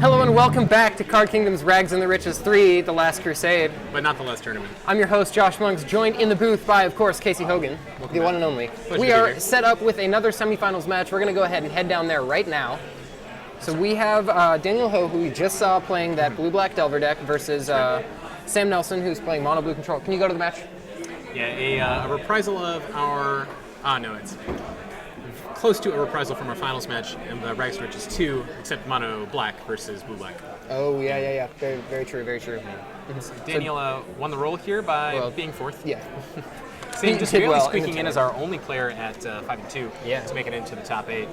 Hello and welcome back to Card Kingdom's Rags and the Riches 3, The Last Crusade. But not the last tournament. I'm your host, Josh Monks, joined in the booth by, of course, Casey Hogan, the one and only. We are set up with another semifinals match. We're going to go ahead and head down there right now. So we have Daniel Ho, who we just saw playing that blue-black Delver deck, versus Sam Nelson, who's playing mono-blue control. Can you go to the match? Yeah, a reprisal of our... no, it's close to a reprisal from our finals match in the Rags and Riches 2, except mono black versus blue black. Oh, yeah. Very, very true, very true. Daniel won the roll here by being fourth. Yeah. Sam just barely squeaking in as our only player at 5-2 to make it into the top 8.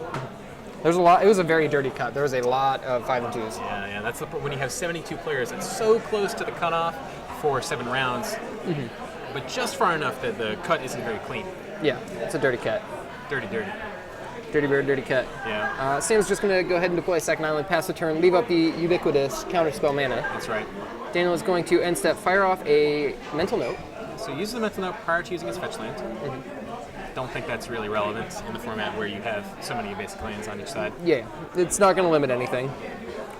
There's a lot. It was a very dirty cut. There was a lot of 5 and 2s. Yeah. That's when you have 72 players. It's so close to the cutoff for 7 rounds, but just far enough that the cut isn't very clean. Yeah, it's a dirty cut. Dirty. Dirty bird, dirty cut. Yeah. Sam's just going to go ahead and deploy Second Island, pass the turn, leave up the ubiquitous counterspell mana. That's right. Daniel is going to end step, fire off a mental note. So use the mental note prior to using his fetch land. Don't think that's really relevant in the format where you have so many basic lands on each side. Yeah, it's not going to limit anything.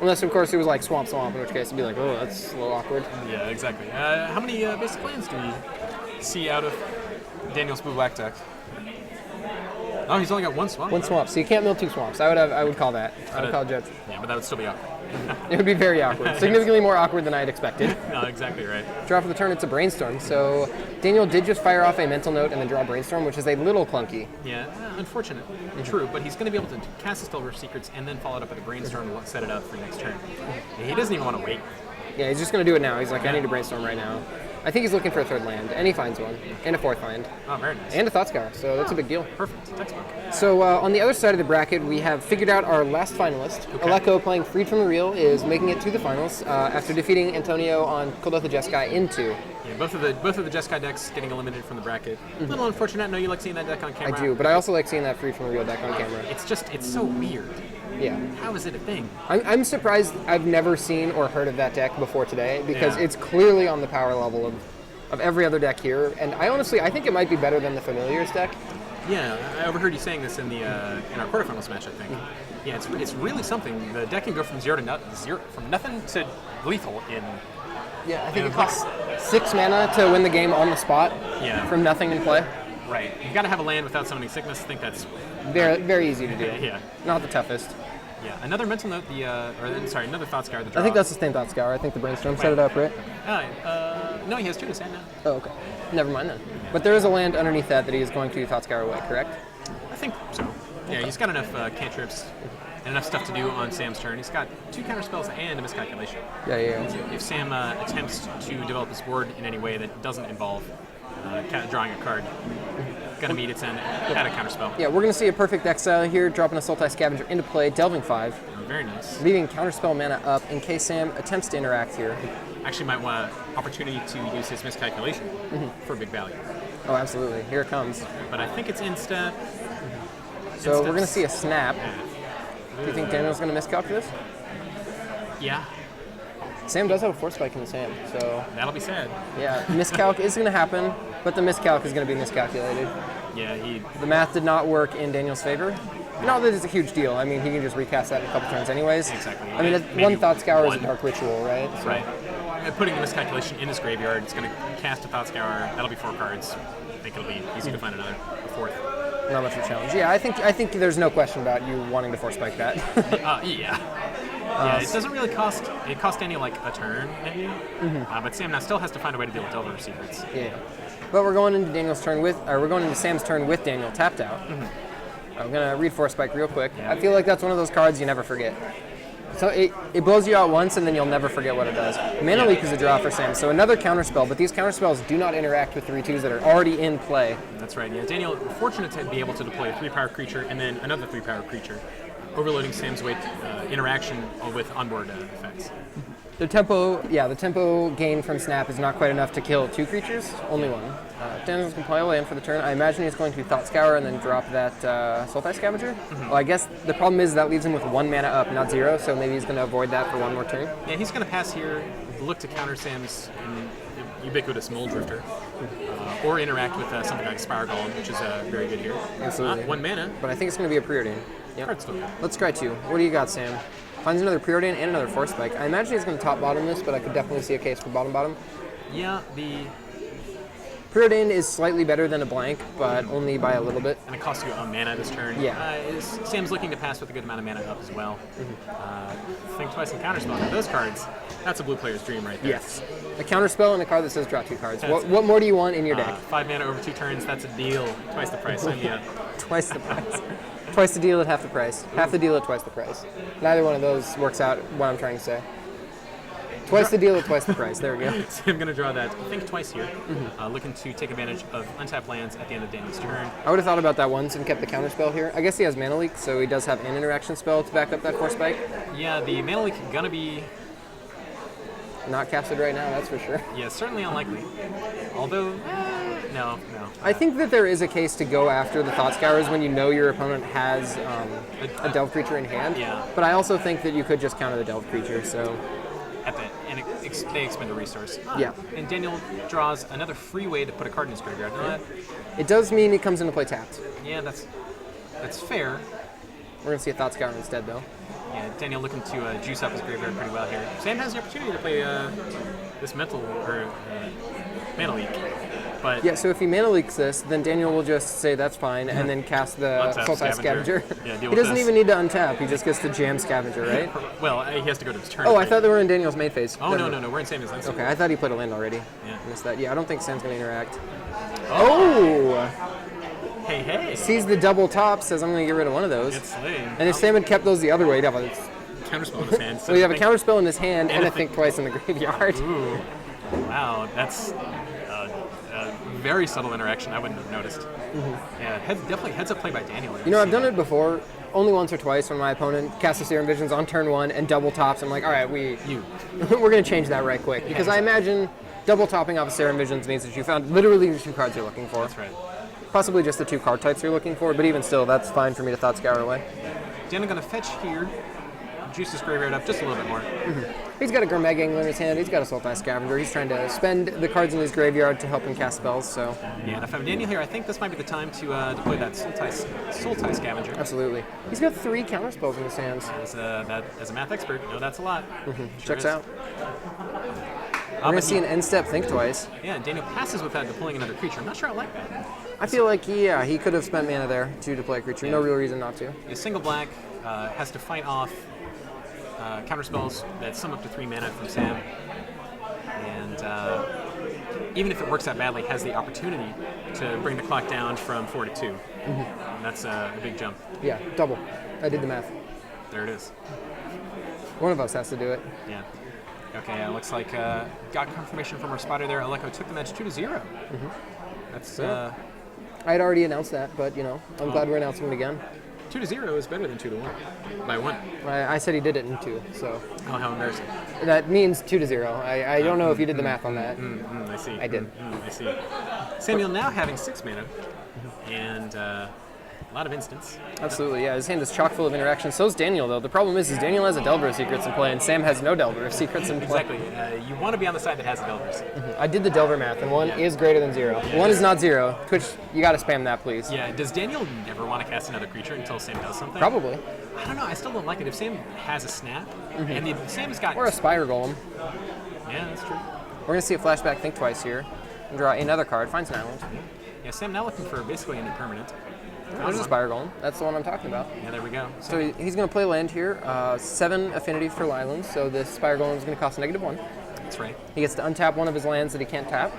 Unless, of course, it was like Swamp, in which case it'd be like, oh, that's a little awkward. Yeah, exactly. How many basic lands do we see out of Daniel's blue-black deck? Oh, he's only got one swamp. One swamp, so you can't mill 2 swamps. I would call that. I would call Judge. Yeah, but that would still be awkward. It would be very awkward. Significantly more awkward than I had expected. No, exactly right. Draw for the turn, it's a Brainstorm. So Daniel did just fire off a mental note and then draw Brainstorm, which is a little clunky. Yeah, unfortunate. True, but he's going to be able to cast his Delver Secrets and then follow it up with a Brainstorm and set it up for next turn. He doesn't even want to wait. Yeah, he's just going to do it now. He's like, I need to Brainstorm right now. I think he's looking for a 3rd land, and he finds one, and a 4th land. Oh, very nice. And a Thoughtscour, so that's a big deal. Perfect. Textbook. So on the other side of the bracket, we have figured out our last finalist. Okay. Aleko, playing Freed from the Real, is making it to the finals after defeating Antonio on Cold Death of Jeskai in 2. Yeah, both of the Jeskai decks getting eliminated from the bracket. A little unfortunate. I know you like seeing that deck on camera. I do, but I also like seeing that Freed from the Real deck on camera. It's so weird. Yeah. How is it a thing? I'm surprised I've never seen or heard of that deck before today, because it's clearly on the power level of every other deck here, and I think it might be better than the Familiars deck. Yeah, I overheard you saying this in our quarterfinals match, I think. Yeah, it's really something. The deck can go from from nothing to lethal in. Yeah, I think it costs 6 mana to win the game on the spot. Yeah. From nothing in play. Right. You've got to have a land without summoning sickness. I think that's very, very easy to do. Yeah. Not the toughest. Yeah. Another mental note. Another Thoughtscour. The draw. I think that's the same Thoughtscour. I think the Brainstorm set it up, right? No, he has 2 in his hand now. Oh, okay. Never mind then. But there is a land underneath that he is going to Thoughtscour away, correct? I think so. Yeah, he's got enough cantrips and enough stuff to do on Sam's turn. He's got 2 counterspells and a miscalculation. Yeah. If Sam attempts to develop his board in any way that doesn't involve drawing a card, gonna meet its end at a counterspell. Yeah, we're gonna see a perfect exile here, dropping a Sultai Scavenger into play, delving 5. Very nice. Leaving counterspell mana up in case Sam attempts to interact here. Actually might want an opportunity to use his miscalculation for big value. Oh, absolutely. Here it comes. But I think it's insta. So we're gonna see a snap. Do you think Daniel's gonna miscalc this? Yeah. Sam does have a Force Spike in his hand, so... That'll be sad. Yeah, miscalc is going to happen, but the miscalc is going to be miscalculated. Yeah, The math did not work in Daniel's favor. Not that it's a huge deal. I mean, he can just recast that in a couple turns anyways. Exactly. I mean, one Thoughtscour is a Dark Ritual, right? So. Right. And putting the miscalculation in his graveyard, it's going to cast a Thoughtscour. That'll be 4 cards. I think it'll be easy to find a 4th. Not much of a challenge. Yeah, I think there's no question about you wanting to Force Spike that. Yeah. Yeah, it doesn't really cost. It costs Daniel like a turn, maybe. But Sam now still has to find a way to deal with Delver Secrets. Yeah. But we're going into Sam's turn with Daniel tapped out. I'm gonna read Force Spike real quick. Yeah. I feel like that's one of those cards you never forget. So it blows you out once, and then you'll never forget what it does. Mana Leak is a draw for Sam, so another counterspell, but these counterspells do not interact with 3/2s that are already in play. That's right. Yeah, Daniel, fortunate to be able to deploy a 3-power creature and then another 3-power creature, overloading Sam's weight interaction with onboard effects. The tempo gain from Snap is not quite enough to kill 2 creatures, only 1. Daniel's going to play land for the turn. I imagine he's going to Thoughtscour and then drop that Sultai Scavenger. Well, I guess the problem is that leaves him with 1 mana up, not 0, so maybe he's going to avoid that for 1 more turn. Yeah, he's going to pass here, look to counter Sam's ubiquitous Mold Drifter, or interact with something like Spire Golem, which is very good here. Absolutely. 1 mana. But I think it's going to be a preordain. Yep. Card's still good. Let's try 2. What do you got, Sam? Finds another preordain and another force spike. I imagine he's going to top bottom this, but I could definitely see a case for bottom. Yeah, the Preordain is slightly better than a blank, but only by a little bit. and it costs you a mana this turn. Yeah. Sam's looking to pass with a good amount of mana up as well. Think twice and counterspell. Now those cards, that's a blue player's dream right there. Yes. A counterspell and a card that says draw 2 cards. What more do you want in your deck? 5 mana over 2 turns, that's a deal. Twice the price. Sign me up. Twice the price. Twice the deal at half the price. Half the deal at twice the price. Neither one of those works out what I'm trying to say. Twice the deal at twice the price. There we go. So I'm going to draw that, think twice here. Looking to take advantage of untapped lands at the end of Daniel's turn. I would have thought about that once and kept the counter spell here. I guess he has mana leak, so he does have an interaction spell to back up that force spike. Yeah, the mana leak going to be... Not casted right now, that's for sure. Yeah, certainly unlikely. Although, no. I think that there is a case to go after the Thought Scours when you know your opponent has a Delve creature in hand. Yeah. But I also think that you could just counter the Delve creature, so... They expend a resource. Yeah. And Daniel draws another free way to put a card in his graveyard. Know that? It does mean he comes into play tapped. Yeah, that's fair. We're going to see a Thought Scour instead, though. Yeah, Daniel looking to juice up his graveyard pretty well here. Sam has the opportunity to play this mana leak. But Yeah, so if he mana leaks this, then Daniel will just say that's fine, and then cast the Untap Sultai Scavenger. Scavenger. Yeah, deal He with doesn't this. even need to untap, he just gets to jam Scavenger, right? Well, he has to go to his turn. Oh, I right? thought they were in Daniel's main phase. Oh, Never no, mind. we're in Samuel's lane. Okay, I thought he played a land already. Yeah. Missed that. Yeah, I don't think Sam's going to interact. Oh! Hey. Sees the double top, says I'm going to get rid of one of those. It's lame. And if Sam had kept those the other way, he'd have a, Counterspell in his hand. so you have a counterspell in his hand and a think twice in the graveyard. Ooh. Wow, that's a very subtle interaction. I wouldn't have noticed. Yeah, definitely heads up play by Daniel. You know, I've done it before, only once or twice when my opponent casts a Serum Visions on turn 1 and double tops. I'm like, all right, we're going to change that right quick. Because I imagine double topping off a Serum Visions means that you found literally the 2 cards you're looking for. That's right. Possibly just the 2 card types you're looking for, but even still, that's fine for me to Thought Scour away. Daniel going to fetch here, juice his graveyard up just a little bit more. He's got a Gurmag Angler in his hand, he's got a Sultai Scavenger, he's trying to spend the cards in his graveyard to help him cast spells, so... Yeah, and if I'm Daniel here, I think this might be the time to deploy that Sultai Scavenger. Absolutely. He's got 3 counterspells in his hands. As a math expert, no, that's a lot. Checks is. out. We're going to see an end step Think Twice. Yeah, and Daniel passes without deploying another creature. I'm not sure I like that. I feel like, he could have spent mana there to deploy a creature. No real reason not to. A single black has to fight off counterspells that sum up to 3 mana from Sam. And even if it works out badly, has the opportunity to bring the clock down from 4 to 2. And that's a big jump. Yeah, double. I did the math. There it is. One of us has to do it. Yeah. Okay, looks like got confirmation from our spotter there. Aleko took the match 2-0. That's I had already announced that, but, I'm glad we're announcing it again. 2-0 is better than 2-1 by 1. I said he did it in 2, so... Oh, how embarrassing. That means 2-0. I don't know if you did the math on that. I see. I did. I see. Samuel now having 6 mana and a lot of instants. Absolutely, yeah. His hand is chock full of interactions. So is Daniel, though. The problem is Daniel has a Delver of Secrets in play, and Sam has no Delver of Secrets in play. Exactly. You want to be on the side that has the Delvers. I did the Delver math, and 1 is greater than 0. 1 is not 0. Twitch, you got to spam that, please. Yeah. Does Daniel never want to cast another creature until Sam does something? Probably. I don't know. I still don't like it. If Sam has a snap, and Sam's got... Or a Spire Golem. Yeah, that's true. We're going to see a flashback Think Twice here. And draw another card. Finds an island. Yeah, Sam now looking for basically a new permanent. There's a Spire Golem. That's the one I'm talking about. Yeah, there we go. So he's going to play land here. 7 affinity for islands, so this Spire Golem is going to cost -1. That's right. He gets to untap one of his lands that he can't tap.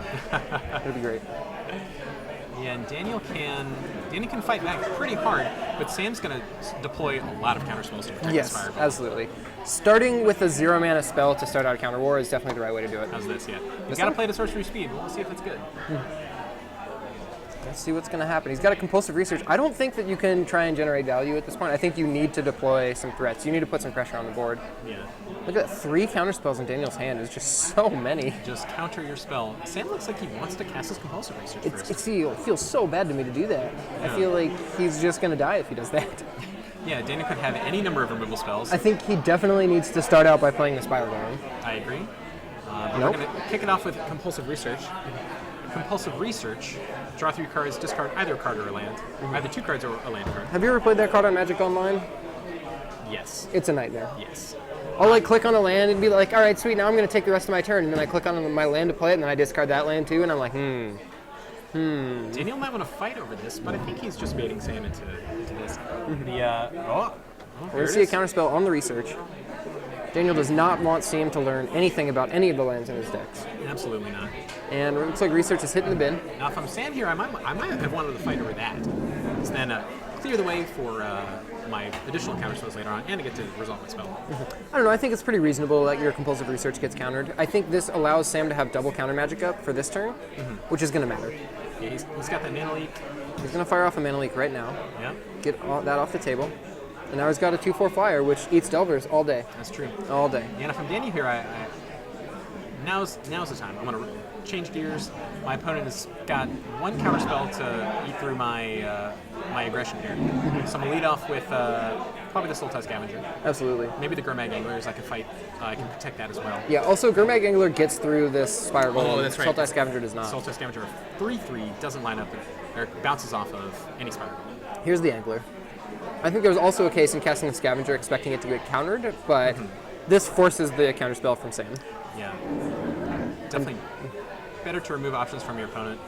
It'll be great. Yeah, and Daniel can fight back pretty hard, but Sam's going to deploy a lot of counterspells to protect Yes, this Spire Golem. absolutely. Starting with a 0 mana spell to start out a counter war is definitely the right way to do it. How's this? Yeah. He's This got to one? play the sorcery speed. We'll see if it's good. Let's see what's going to happen. He's got a compulsive research. I don't think that you can try and generate value at this point. I think you need to deploy some threats. You need to put some pressure on the board. Yeah. Look at that, 3 counterspells in Daniel's hand. It's just so many. Just counter your spell. Sam looks like he wants to cast his compulsive research first. It feels so bad to me to do that. I feel like he's just going to die if he does that. Yeah, Daniel could have any number of removal spells. I think he definitely needs to start out by playing the Spiral Golem. I agree. But Nope. we're going to kick it off with compulsive research. Compulsive research. Draw 3 cards, discard either a card or a land. Either 2 cards or a land card. Have you ever played that card on Magic Online? Yes. It's a nightmare. Yes. I'll like click on a land and be like, all right, sweet, now I'm going to take the rest of my turn. And then I click on my land to play it, and then I discard that land too, and I'm like, Daniel might want to fight over this, but I think he's just baiting Sam into this. We're going to see a counterspell on the research. Daniel does not want Sam to learn anything about any of the lands in his decks. Absolutely not. And it looks like research is hitting the bin. Now, if I'm Sam here, I might have wanted to fight over that. So then clear the way for my additional counterspells later on, and to get to resolve my spell. I don't know, I think it's pretty reasonable that your compulsive research gets countered. I think this allows Sam to have double counter magic up for this turn, which is going to matter. Yeah, he's got that mana leak. He's going to fire off a mana leak right now. Yeah. Get that off the table. And now he's got a 2/4 flyer, which eats Delvers all day. That's true. All day. Yeah, and if I'm Danny here, now's the time. I'm going to change gears. My opponent has got one counterspell to eat through my my aggression here. So I'm going to lead off with probably the Sultai Scavenger. Absolutely. Maybe the Gurmag Anglers. I can fight. I can protect that as well. Yeah, also Gurmag Angler gets through this Spire Golem. Oh, that's right. Sultai Scavenger does not. Sultai Scavenger 3/3 doesn't line up, or bounces off of any Spire Golem. Here's the Angler. I think there was also a case in casting the Scavenger expecting it to get countered, but this forces the counterspell from Sam. Yeah. Definitely better to remove options from your opponent.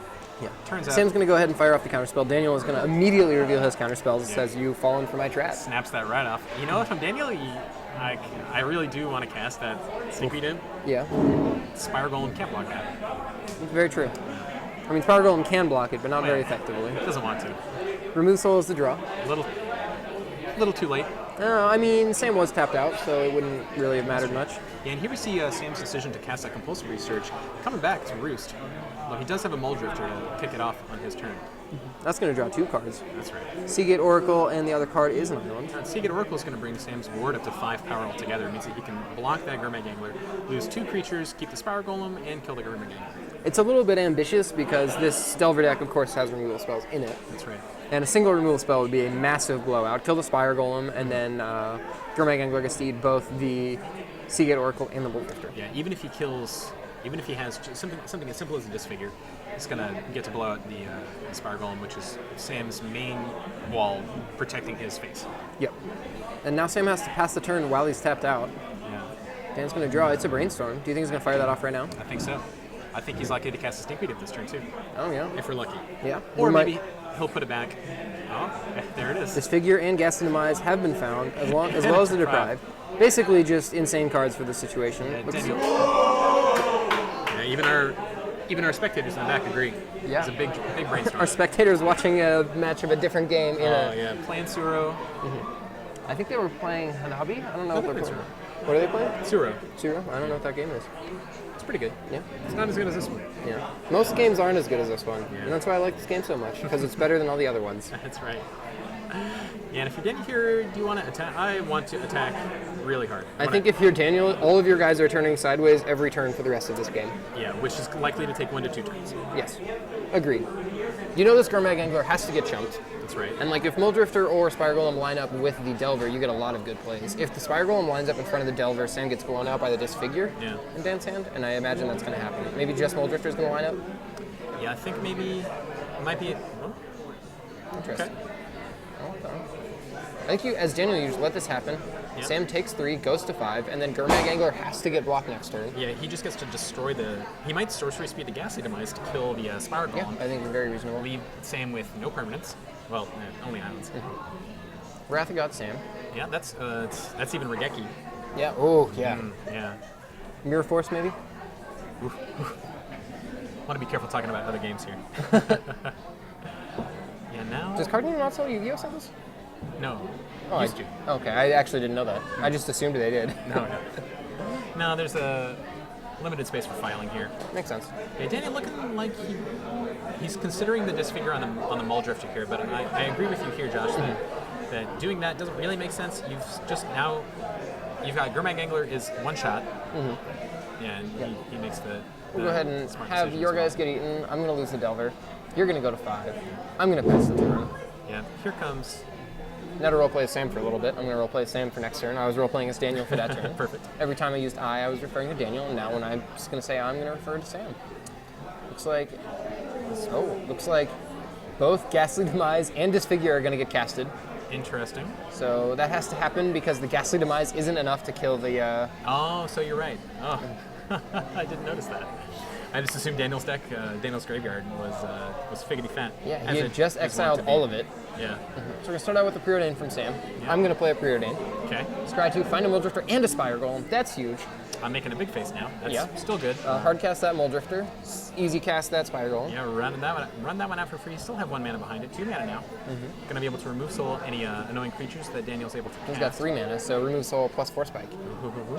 Yeah. Turns out Sam's going to go ahead and fire off the counterspell. Daniel is going to immediately reveal his counterspells. It says, you've fallen for my trap. snaps that right off. You know, if I'm Daniel, I really do want to cast that Stinkweed in. Yeah. Spire Golem can't block that. It's very true. I mean, Spire Golem can block it, but not very effectively. It doesn't want to. Remove Soul is the draw. A little too late. I mean, Sam was tapped out, so it wouldn't really have mattered much. Yeah, and here we see Sam's decision to cast that Compulsive Research coming back to roost. Though he does have a Mull Drifter to kick it off on his turn. That's going to draw 2 cards. That's right. Seagate Oracle, and the other card is an island. Seagate Oracle is going to bring Sam's ward up to 5 power altogether. It means that he can block that Gurmag Angler, lose 2 creatures, keep the Spire Golem, and kill the Gurmag Angler. It's a little bit ambitious because this Delver deck, of course, has removal spells in it. That's right. And a single removal spell would be a massive blowout. Kill the Spire Golem, and then Gurmag Angler gets to eat both the Seagate Oracle and the Mull Drifter. Yeah, even if he has just something as simple as a Disfigure, he's going to get to blow out the Spire Golem, which is Sam's main wall protecting his face. Yep. And now Sam has to pass the turn while he's tapped out. Yeah. Dan's going to draw. It's a Brainstorm. Do you think he's going to fire that off right now? I think so. I think he's likely to cast a Stinkweed at this turn, too. Oh, yeah. If we're lucky. Yeah. Or maybe he'll put it back. Oh, there it is. Disfigure and Ghastly Demise have been found, as well as the Deprive. Basically just insane cards for this situation. Yeah, even our spectators in the back agree. Yeah. It's a big brainstorm. Our spectators watching a match of a different game in playing Suro. I think they were playing Hanabi. I don't know what they're playing. Suro. What are they playing? Suro. Suro? I don't know what that game is. It's pretty good. Yeah. It's not as good as this one. Yeah. Most games aren't as good as this one. Yeah. And that's why I like this game so much, because it's better than all the other ones. That's right. Yeah, and if you're Daniel here, do you want to attack? I want to attack really hard. I think if you're Daniel, all of your guys are turning sideways every turn for the rest of this game. Yeah, which is likely to take 1 to 2 turns. Yes. Agreed. You know this Gurmag Angler has to get chunked. That's right. And like if Mull Drifter or Spire Golem line up with the Delver, you get a lot of good plays. If the Spire Golem lines up in front of the Delver, Sam gets blown out by the Disfigure in Dan's hand, and I imagine that's going to happen. Maybe just Mull Drifter's going to line up? Yeah, I think maybe it might be... Interesting. Okay. I think you, as Daniel, you just let this happen. Yep. Sam takes 3, goes to 5, and then Gurmag Angler has to get blocked next turn. Yeah, he just gets to destroy the... He might Sorcery Speed the Ghastly Demise to kill the Spire Golem. Yeah, I think it's very reasonable. Leave Sam with no permanents. Well, only islands. Wrath of God Sam. Yeah, that's even Regeki. Yeah. Oh, yeah. Yeah. Mirror Force, maybe? Want to be careful talking about other games here. Yeah, now... Does Cardinal not sell Yu-Gi-Oh samples? No. Oh, Used to. Okay, I actually didn't know that. I just assumed they did. No, there's a limited space for filing here. Makes sense. Yeah, Danny looking like he's considering the Disfigure on the Mull Drifter here, but I agree with you here, Josh, that doing that doesn't really make sense. You've got Gurmag Angler is one shot, and he makes the we'll go ahead and have your guys get eaten. I'm going to lose the Delver. You're going to go to 5. I'm going to pass the turn. Yeah, here comes... Now to roleplay as Sam for a little bit. I'm going to roleplay as Sam for next turn. I was roleplaying as Daniel for that turn. Perfect. Every time I used I was referring to Daniel, and now when I'm just going to say I'm going to refer to Sam. Looks like both Ghastly Demise and Disfigure are going to get casted. Interesting. So that has to happen because the Ghastly Demise isn't enough to kill the... Oh, so you're right. Oh, I didn't notice that. I just assumed Daniel's deck, Daniel's graveyard was figgity fat. Yeah, as he had just exiled all of it. Yeah. So we're going to start out with a Preordain from Sam. Yeah. I'm going to play a Preordain. Okay. Scry 2, find a Muldrifter and a Spire Golem. That's huge. I'm making a big face now. That's Yeah. still good. Hard cast that Muldrifter. Easy cast that Spire Golem. Yeah, run that one out for free. Still have 1 mana behind it. 2 mana now. Going to be able to remove soul any annoying creatures that Daniel's able to cast. He's got 3 mana, so remove soul plus 4 spike.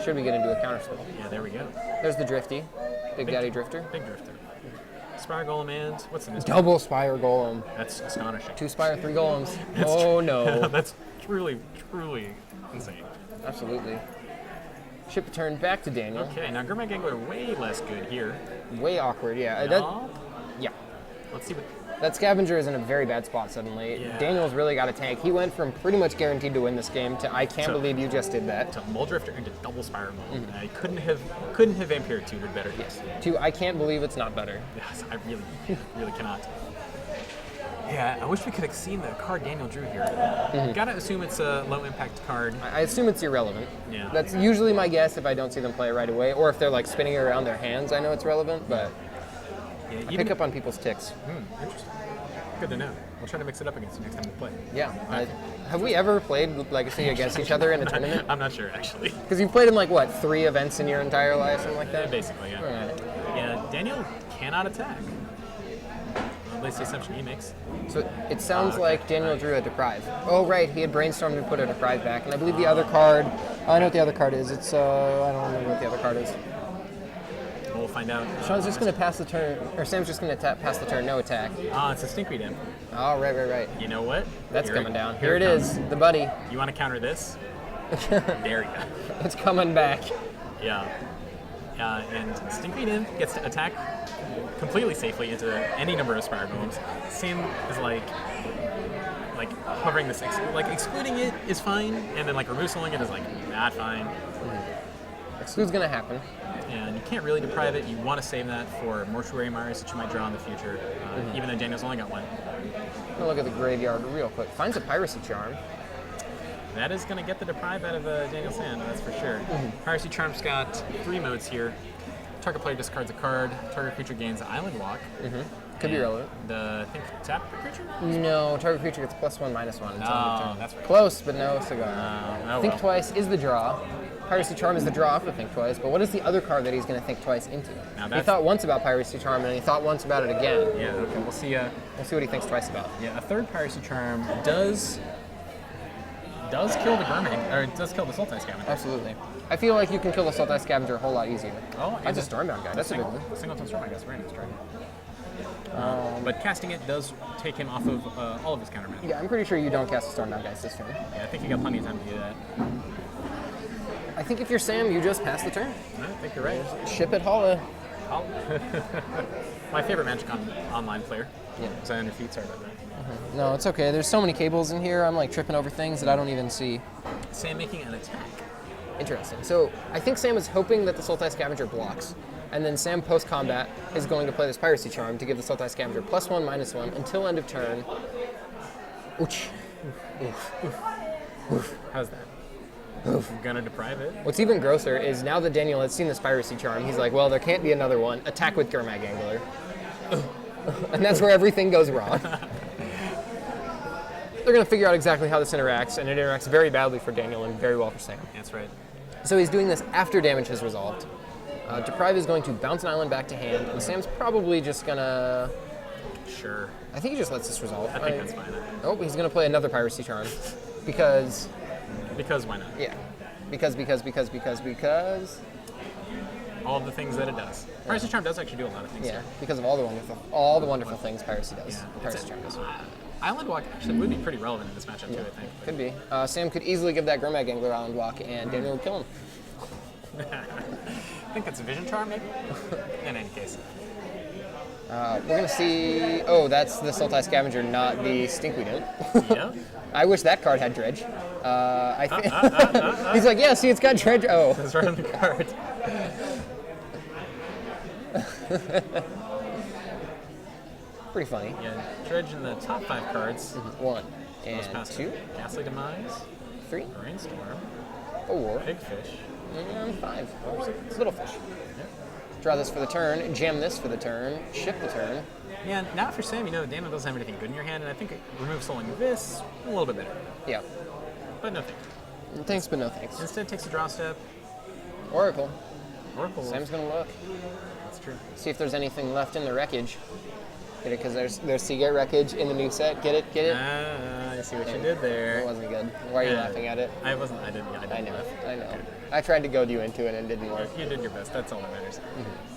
Should we get into a counter spell? Yeah, there we go. There's the Drifty. Big Daddy Drifter. Big Drifter. Spire Golem and what's the next? Double Spire Golem. That's astonishing. 2 Spire, 3 Golems. Oh no. That's truly insane. Absolutely. Ship a turn back to Daniel. Okay, now Gurmag Angler way less good here. Way awkward, yeah. No? Yeah. Let's see what. That Scavenger is in a very bad spot suddenly. Yeah. Daniel's really got a tank. He went from pretty much guaranteed to win this game to I can't believe you just did that. To Muldrifter into double Spire mode. I couldn't have Vampire tutored better. Yes. To I can't believe it's not better. Yes, I really cannot. Yeah, I wish we could have seen the card Daniel drew here. Gotta assume it's a low impact card. I assume it's irrelevant. Yeah. That's usually my guess if I don't see them play it right away, or if they're like spinning it around their hands. I know it's relevant, but Yeah, I pick up on people's ticks. Interesting. Good to know. We'll try to mix it up against you next time we play. Yeah. Have we ever played Legacy against each other in a tournament? I'm not sure actually. Because you've played in like what, 3 events in your entire life, something like that? Basically, yeah. Alright. Yeah, Daniel cannot attack. At least the assumption he makes. So it sounds Okay. like Daniel drew a Deprive. Oh right, he had brainstormed to put a Deprive back, and I believe the other card. I know what the other card is. It's I don't remember what the other card is. We'll find out. Sean's just gonna pass the turn, or Sam's just gonna pass the turn, no attack. It's a Stinkweed Imp. Oh right. You know what? That's Here coming down. Here it is, the buddy. You want to counter this? There you go. It's coming back. Yeah. And Stinkweed Imp gets to attack completely safely into any number of Spire Golems. Sam is like hovering this, like excluding it is fine, and then like removaling it is like not fine. Exclude's gonna happen. And you can't really deprive it. You want to save that for Mortuary Mires that you might draw in the future, even though Daniel's only got 1. I'm gonna look at the graveyard real quick. Finds a Piracy Charm. That is going to get the deprive out of Daniel's hand, that's for sure. Piracy Charm's got 3 modes here. Target player discards a card. Target creature gains Island Walk. Could be relevant. I think tap the creature? No, target creature gets +1/-1 until end of turn. That's right. Close, but no cigar. Oh, Think well. Twice is the draw. Piracy Charm is the draw for Think Twice, but what is the other card that he's going to Think Twice into? Now He that's- thought once about Piracy Charm, and he thought once about it again. Yeah, okay, we'll see. We'll see what he thinks twice about. Yeah, a third Piracy Charm does kill the Gurmag, or it does kill the Sultai Scavenger. Absolutely. I feel like you can kill the Sultai Scavenger a whole lot easier. Oh, That's a Stormbound guy. That's a big one. Singleton Storm, I guess. Very nice try. But casting it does take him off of all of his counter mana. Yeah, I'm pretty sure you don't cast the Stormbound guys this turn. Yeah, I think you got plenty of time to do that. I think if you're Sam, you just pass the turn. I think you're right. Ship it, holla. My favorite Magic Online player. Yeah. So I under feet, sorry about that. No, it's okay. There's so many cables in here. I'm like tripping over things that I don't even see. Sam making an attack. Interesting. So I think Sam is hoping that the Sultai Scavenger blocks. And then Sam post-combat is going to play this Piracy Charm to give the Sultai Scavenger +1/-1 until end of turn. Ouch. How's that? I'm gonna deprive it. What's even grosser is now that Daniel has seen this Piracy Charm, he's like, well, there can't be another one. Attack with Gurmag Angler. And that's where everything goes wrong. They're going to figure out exactly how this interacts, and it interacts very badly for Daniel and very well for Sam. That's right. So he's doing this after damage has resolved. Deprive is going to bounce an island back to hand, and Sam's probably just going to... Sure. I think he just lets this resolve. I think that's fine. Oh, he's going to play another Piracy Charm. Because... Because why not? Yeah. Because... All of the things that it does. Piracy Charm does actually do a lot of things. Yeah, Here. because of all the wonderful things Piracy does. Yeah. Piracy Charm does. Island Walk actually would be pretty relevant in this matchup too, I think. Could be. Sam could easily give that Gurmag Angler Island Walk, and Daniel would kill him. I think that's a Vision Charm, maybe? In any case. We're going to see... Oh, that's the Sultai Scavenger, not the Stinkweed Imp. Yeah. I wish that card had Dredge. I think... He's like, yeah, see, it's got Dredge. Oh. That's right on the card. Pretty funny. Yeah, Dredge in the top 5 cards. 1. And Goes past 2, Ghastly Demise, 3, Brainstorm, 4, Big Fish. and 5. Little fish. Draw this for the turn, jam this for the turn, ship the turn. Yeah, now for Sam, Daniel doesn't have anything good in your hand, and I think remove Soling this a little bit better. Yeah. But no thanks. Thanks, but no thanks. Instead, takes a draw step. Oracle. Oracle. Sam's gonna look. That's true. See if there's anything left in the wreckage. Get it? Because there's Seagate wreckage in the new set. Get it? Get it? I see what you did there. It wasn't good. Why are you laughing at it? I didn't. I know. laugh. I know. Okay. I tried to goad you into it and it didn't work. You did your best. That's all that matters.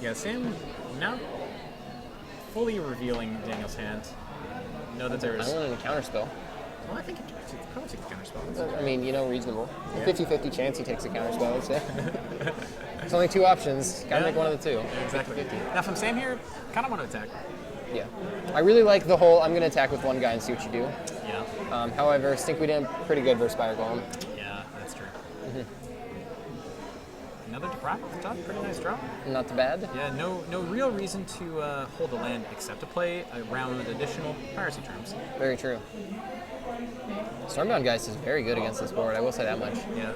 Yeah, Sam now fully revealing Daniel's hand. Know that there's. I wanted a counter spell. Well, I think it's probably take a counter spell. I mean, reasonable. Yeah. 50-50 chance he takes a counter spell, I'd say. There's only 2 options. Gotta make one of the 2. Exactly. 50-50. Now from Sam here, kind of want to attack. Yeah. I really like the whole I'm gonna attack with one guy and see what you do. Yeah. However, Stinkweed Imp, pretty good versus Fire Golem. Yeah, that's true. Another Deprive off the top. Pretty nice draw. Not too bad. Yeah, no real reason to hold the land except to play around additional piracy terms. Very true. Stormbound Geist is very good against this board, I will say that much. Yeah,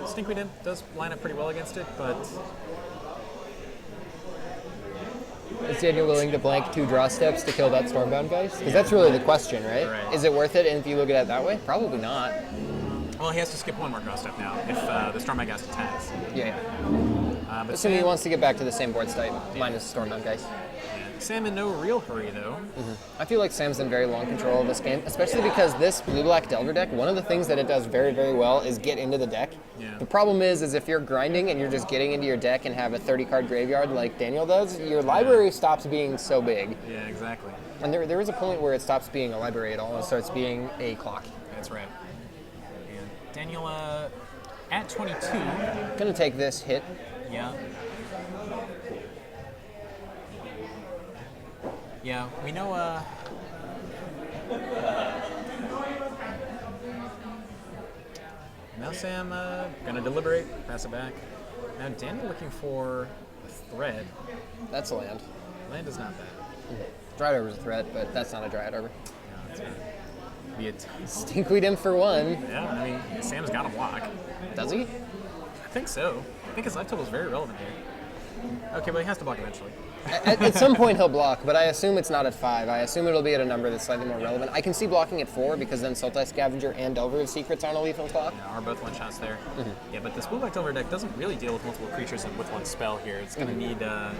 Stinkweed Imp does line up pretty well against it, but Is Daniel willing to blank 2 draw steps to kill that Stormbound Geist? Because that's really the question, right? Right. Is it worth it? And if you look at it that way, probably not. well, he has to skip one more draw step now if the Stormbound Geist attacks. Yeah. But Assuming he Sam, wants to get back to the same board state, minus Stormbound Geist. Sam in no real hurry though. I feel like Sam's in very long control of this game, especially because this blue-black Delver deck, one of the things that it does very, very well is get into the deck. Yeah. The problem is if you're grinding and you're just getting into your deck and have a 30-card graveyard like Daniel does, your library stops being so big. Yeah, exactly. And there is a point where it stops being a library at all and starts being a clock. That's right. And Daniel at 22. Gonna take this hit. Yeah. Yeah, we know. Now Sam gonna deliberate, pass it back. Now Daniel looking for a thread. That's a land. Land is not that. Dryad Arbor's a threat, but that's not a Dryad Arbor. No, it's not. Be it. Stinkweed Imp for 1. Yeah, I mean Sam's got a block. Does he? I think so. I think his life total is very relevant here. Okay, but he has to block eventually. At some point he'll block, but I assume it's not at 5. I assume it'll be at a number that's slightly more relevant. I can see blocking at 4 because then Sultai Scavenger and Delver of Secrets aren't a lethal clock. Yeah, are both one-shots there. Yeah, but this blue-black Delver deck doesn't really deal with multiple creatures and with one spell here. It's going to need a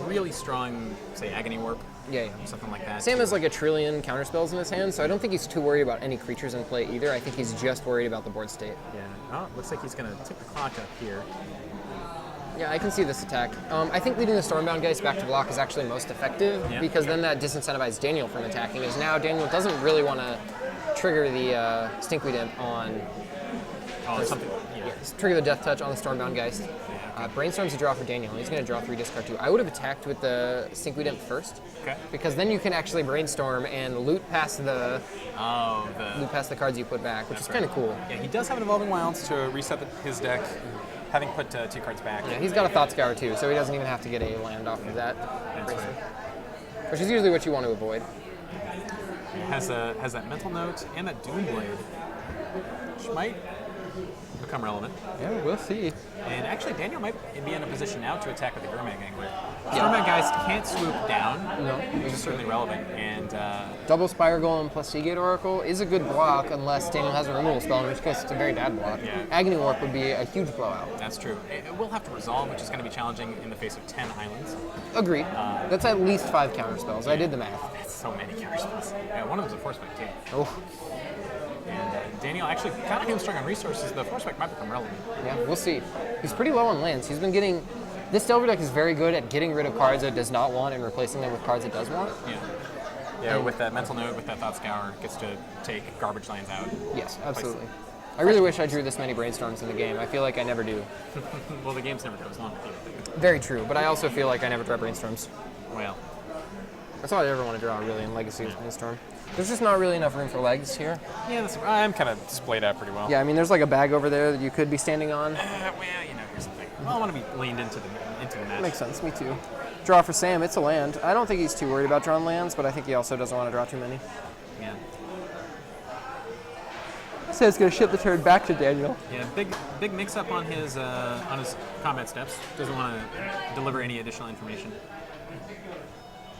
really strong, say, Agony Warp. Yeah. Something like that. Sam has like a trillion counterspells in his hand, so I don't think he's too worried about any creatures in play either. I think he's just worried about the board state. Yeah. Oh, looks like he's going to tick the clock up here. Yeah, I can see this attack. I think leading the Stormbound Geist back to block is actually most effective because then that disincentivizes Daniel from attacking. As now Daniel doesn't really want to trigger the Stinkweed Imp on. Something. Yeah. Trigger the Death Touch on the Stormbound Geist. Brainstorm's a draw for Daniel. He's going to draw 3, discard 2. I would have attacked with the Stinkweed Imp first, because then you can actually brainstorm and loot past the cards you put back, which is kind of cool. Yeah, he does have an Evolving Wilds to reset his deck, having put 2 cards back. Yeah, he's got a Thought Scour too, so he doesn't even have to get a land off of that. That's right. Which is usually what you want to avoid. Has that Mental Note and that Doom Blade, which might become relevant. Yeah, we'll see. And actually, Daniel might be in a position now to attack with the Gurmag Angler. Stormbound Geist can't swoop down, which is certainly relevant. And double Spire Golem plus Seagate Oracle is a good block unless Daniel has a removal spell, in which case it's a very bad block. Yeah. Agony Warp would be a huge blowout. That's true. It will have to resolve, which is going to be challenging in the face of 10 islands. Agreed. That's at least 5 counterspells. I did the math. That's so many counterspells. Yeah, one of them's a Force Spike too. Oh. And Daniel actually kind of hamstrung on resources. The Force Spike might become relevant. Yeah, we'll see. He's pretty low on lands. He's been getting... This Delver deck is very good at getting rid of cards it does not want and replacing them with cards it does want. Yeah, with that Mental Note, with that Thought Scour, gets to take garbage lands out. Yes, absolutely. I really wish I drew this many Brainstorms in the game. I feel like I never do. Well, the game's never goes long with you. Very true, but I also feel like I never draw Brainstorms. Well. That's all I ever want to draw, really, in Legacy is Brainstorm. There's just not really enough room for legs here. Yeah, I'm kind of splayed out pretty well. Yeah, I mean, there's like a bag over there that you could be standing on. Well, here's the thing. Well, I want to be leaned into the match. Makes sense, me too. Draw for Sam, it's a land. I don't think he's too worried about drawing lands, but I think he also doesn't want to draw too many. Yeah. Sam's going to ship the turn back to Daniel. Yeah, big mix-up on his combat steps. Doesn't want to deliver any additional information.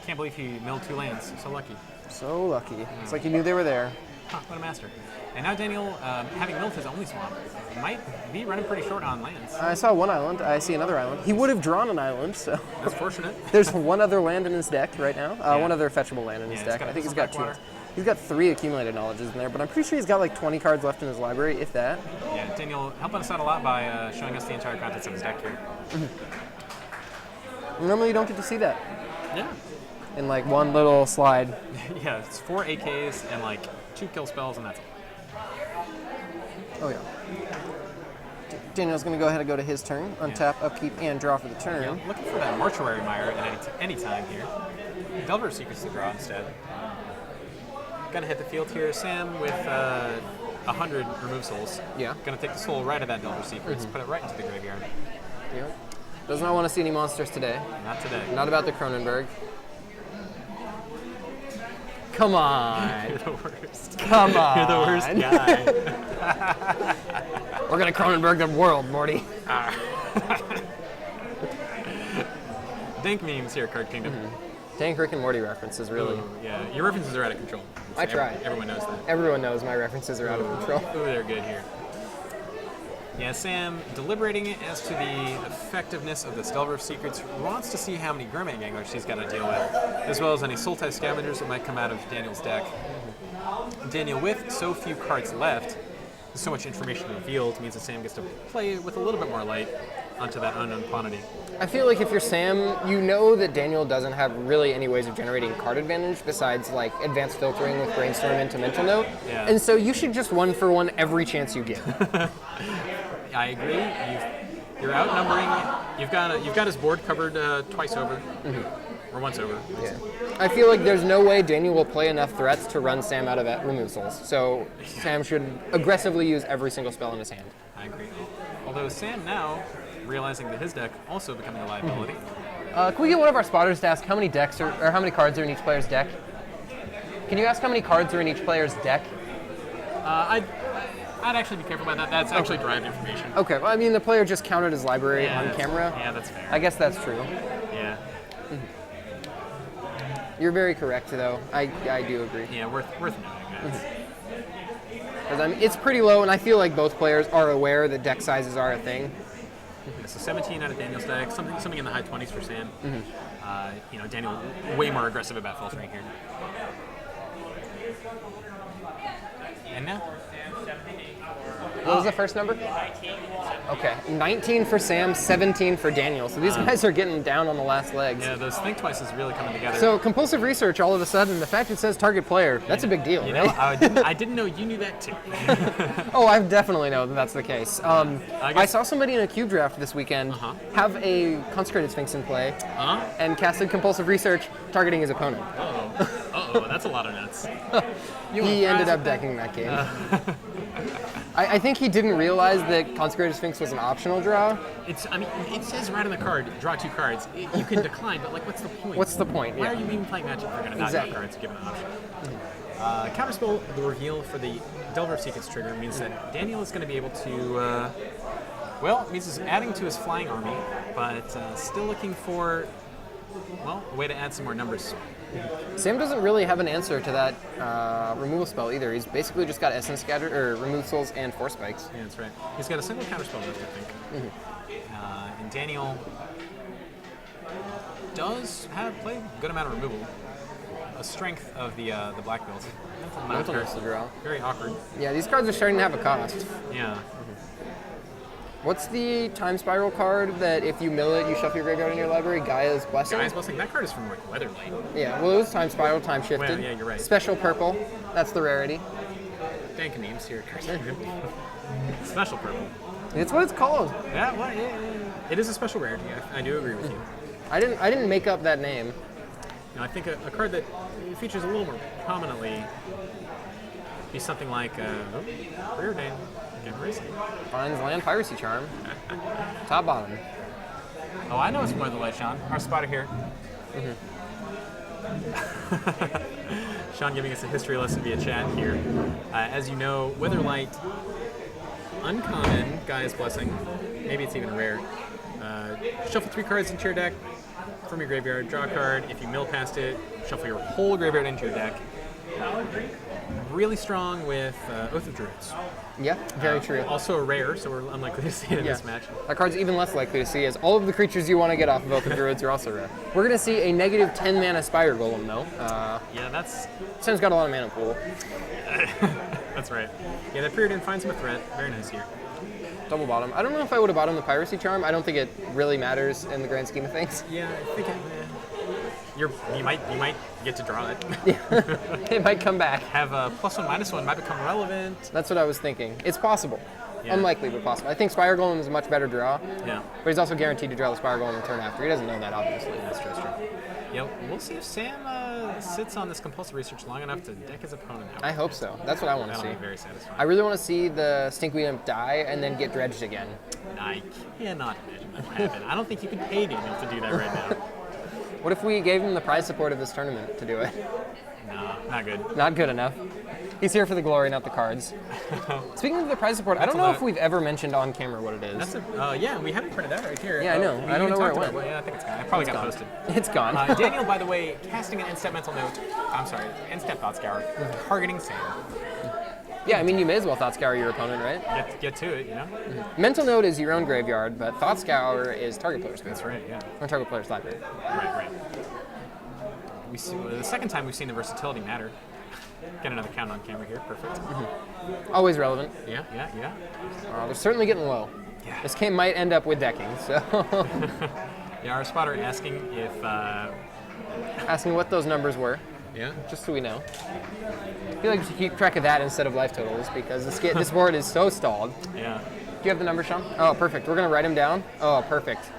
Can't believe he milled 2 lands. So lucky. So lucky. It's like he knew they were there. Huh, what a master. And now Daniel, having milled his only swamp, might be running pretty short on lands. I saw one island. I see another island. He would have drawn an island, so. That's fortunate. There's one other land in his deck right now. Yeah. One other fetchable land in his deck. I think he's got 2. He's got 3 accumulated knowledges in there, but I'm pretty sure he's got like 20 cards left in his library, if that. Yeah, Daniel helping us out a lot by showing us the entire contents of his deck here. Normally you don't get to see that. Yeah. In like one little slide. Yeah, it's 4 AKs and like 2 kill spells, and that's it. Oh yeah. Daniel's going to go ahead and go to his turn. Untap, upkeep, and draw for the turn. Yeah, looking for that Mortuary Mire at any time here. Delver Secrets to draw instead. Gonna hit the field here. Sam with 100 remove souls. Yeah. Gonna take the soul right of that Delver Secrets, put it right into the graveyard. Yeah. Does not want to see any monsters today. Not today. Not about the Cronenberg. Come on. You're the worst. Come on. You're the worst guy. We're gonna Cronenberg the world, Morty. Dank memes here, Card Kingdom. Dank Rick and Morty references, really. Ooh, yeah, your references are out of control. I try. Everyone knows that. Everyone knows my references are out of control. Ooh, they're good here. Yeah, Sam, deliberating as to the effectiveness of the Delver of Secrets, wants to see how many Gurmag Anglers he's got to deal with, as well as any Sultai Scavengers that might come out of Daniel's deck. Daniel, with so few cards left, so much information revealed, means that Sam gets to play with a little bit more light onto that unknown quantity. I feel like if you're Sam, you know that Daniel doesn't have really any ways of generating card advantage besides like advanced filtering with Brainstorm into Mental Note. Yeah. And so you should just 1-for-1 every chance you get. I agree. You're outnumbering. You've got his board covered twice over, or once over. Yeah. I feel like there's no way Daniel will play enough threats to run Sam out of remove souls. So Sam should aggressively use every single spell in his hand. I agree. Although Sam now realizing that his deck also becoming a liability. Can we get one of our spotters to ask how many decks or how many cards are in each player's deck? Can you ask how many cards are in each player's deck? I'd actually be careful about that. That's actually derived information. Okay, well, I mean, the player just counted his library Yeah, on camera. Yeah, that's fair. I guess that's true. Yeah. You're very correct, though. I do agree. Yeah, worth knowing, guys. Because I mean, it's pretty low, and I feel like both players are aware that deck sizes are a thing. So 17 out of Daniel's deck, something in the high 20s for Sam. Daniel way more aggressive about filtering here. And now? What was the first number? 19. Okay, 19 for Sam, 17 for Daniel. So these guys are getting down on the last legs. Yeah, those Think Twice is really coming together. So compulsive research, all of a sudden, the fact it says target player, that's a big deal, You right? know, I didn't know you knew that too. Oh, I definitely know that that's the case. I saw somebody in a cube draft this weekend have a Consecrated Sphinx in play and casted compulsive research targeting his opponent. Uh-oh, that's a lot of nuts. He ended up decking that game. I think he didn't realize that Consecrated Sphinx was an optional draw. It says right on the card, draw 2 cards. You can decline, but like, what's the point? What's the point? Why are you even playing Magic if you're going to not draw cards given an option? Counterspell, the reveal for the Delver of Secrets trigger means that Daniel is going to be able to, it means he's adding to his flying army, but still looking for, a way to add some more numbers. Sam doesn't really have an answer to that removal spell either. He's basically just got Essence Scatter, or Remove Souls and Force Spikes. Yeah, that's right. He's got a single counterspell left, I think. And Daniel does play a good amount of removal. A strength of the black build. Mental Notes to draw. Very awkward. Yeah, these cards are starting to have a cost. Yeah. What's the Time Spiral card that if you mill it, you shuffle your graveyard in your library? Gaia's Blessing? Gaia's Blessing. That card is from like Weatherlight. Yeah, well, it was Time Spiral, Time Shifted. Well, yeah, you're right. Special Purple. That's the rarity. Dank memes here. Special Purple. It's what it's called. Yeah, it is a special rarity. I do agree with you. I didn't make up that name. I think a card that features a little more prominently be something like Preordain. Finds Land Piracy Charm. Top bottom. Oh, I know it's Weatherlight, Sean. Our spotter here. Sean giving us a history lesson via chat here. As you know, Weatherlight, uncommon, Gaia's Blessing, maybe it's even rare. Shuffle 3 cards into your deck from your graveyard, draw a card. If you mill past it, shuffle your whole graveyard into your deck. Really strong with Oath of Druids. Yeah, very true. Also a rare, so we're unlikely to see it in this match. That card's even less likely to see, as all of the creatures you want to get off of Oath of Druids are also rare. We're going to see a negative 10 mana Spire Golem, though. Yeah, that's... Sam's got a lot of mana pool. That's right. Yeah, that Period finds him a threat. Very nice here. Double bottom. I don't know if I would have bottomed the Piracy Charm. I don't think it really matters in the grand scheme of things. Yeah, I think you might get to draw it. It might come back. Have a +1/-1 might become relevant. That's what I was thinking. It's possible. Yeah. Unlikely, but possible. I think Spire Golem is a much better draw. Yeah. But he's also guaranteed to draw the Spire Golem the turn after. He doesn't know that, obviously. That's true. Yeah, we'll see if Sam sits on this compulsive research long enough to deck his opponent out. I hope so. That's what I want to see. That'll be very satisfying. I really want to see the Stinkweed Imp die and then get dredged again. I cannot imagine that will happen. I don't think you can pay Daniel to do that right now. What if we gave him the prize support of this tournament to do it? No, not good. Not good enough. He's here for the glory, not the cards. Speaking of the prize support, I don't know if we've ever mentioned on camera what it is. That's yeah, we haven't printed that right here. Yeah, I know. I don't know where it went. Well, yeah, I think it's gone. It probably got posted. It's gone. Daniel, by the way, casting an End-Step Mental Note. I'm sorry, End-Step Thought Scour, targeting Sam. Yeah, I mean, you may as well Thought Scour your opponent, right? Get to it, you know? Mental Note is your own graveyard, but Thought Scour is target player's graveyard. That's right, yeah. Or target player's library. Right. We see, the second time we've seen the versatility matter. Get another count on camera here, perfect. Always relevant. Yeah. They're certainly getting low. Yeah. This game might end up with decking, so... Yeah, our spotter asking if... Asking what those numbers were. Yeah. Just so we know. I feel like we should keep track of that instead of life totals, because this board is so stalled. Yeah. Do you have the number, Sean? Oh, perfect. We're going to write them down. Oh, perfect.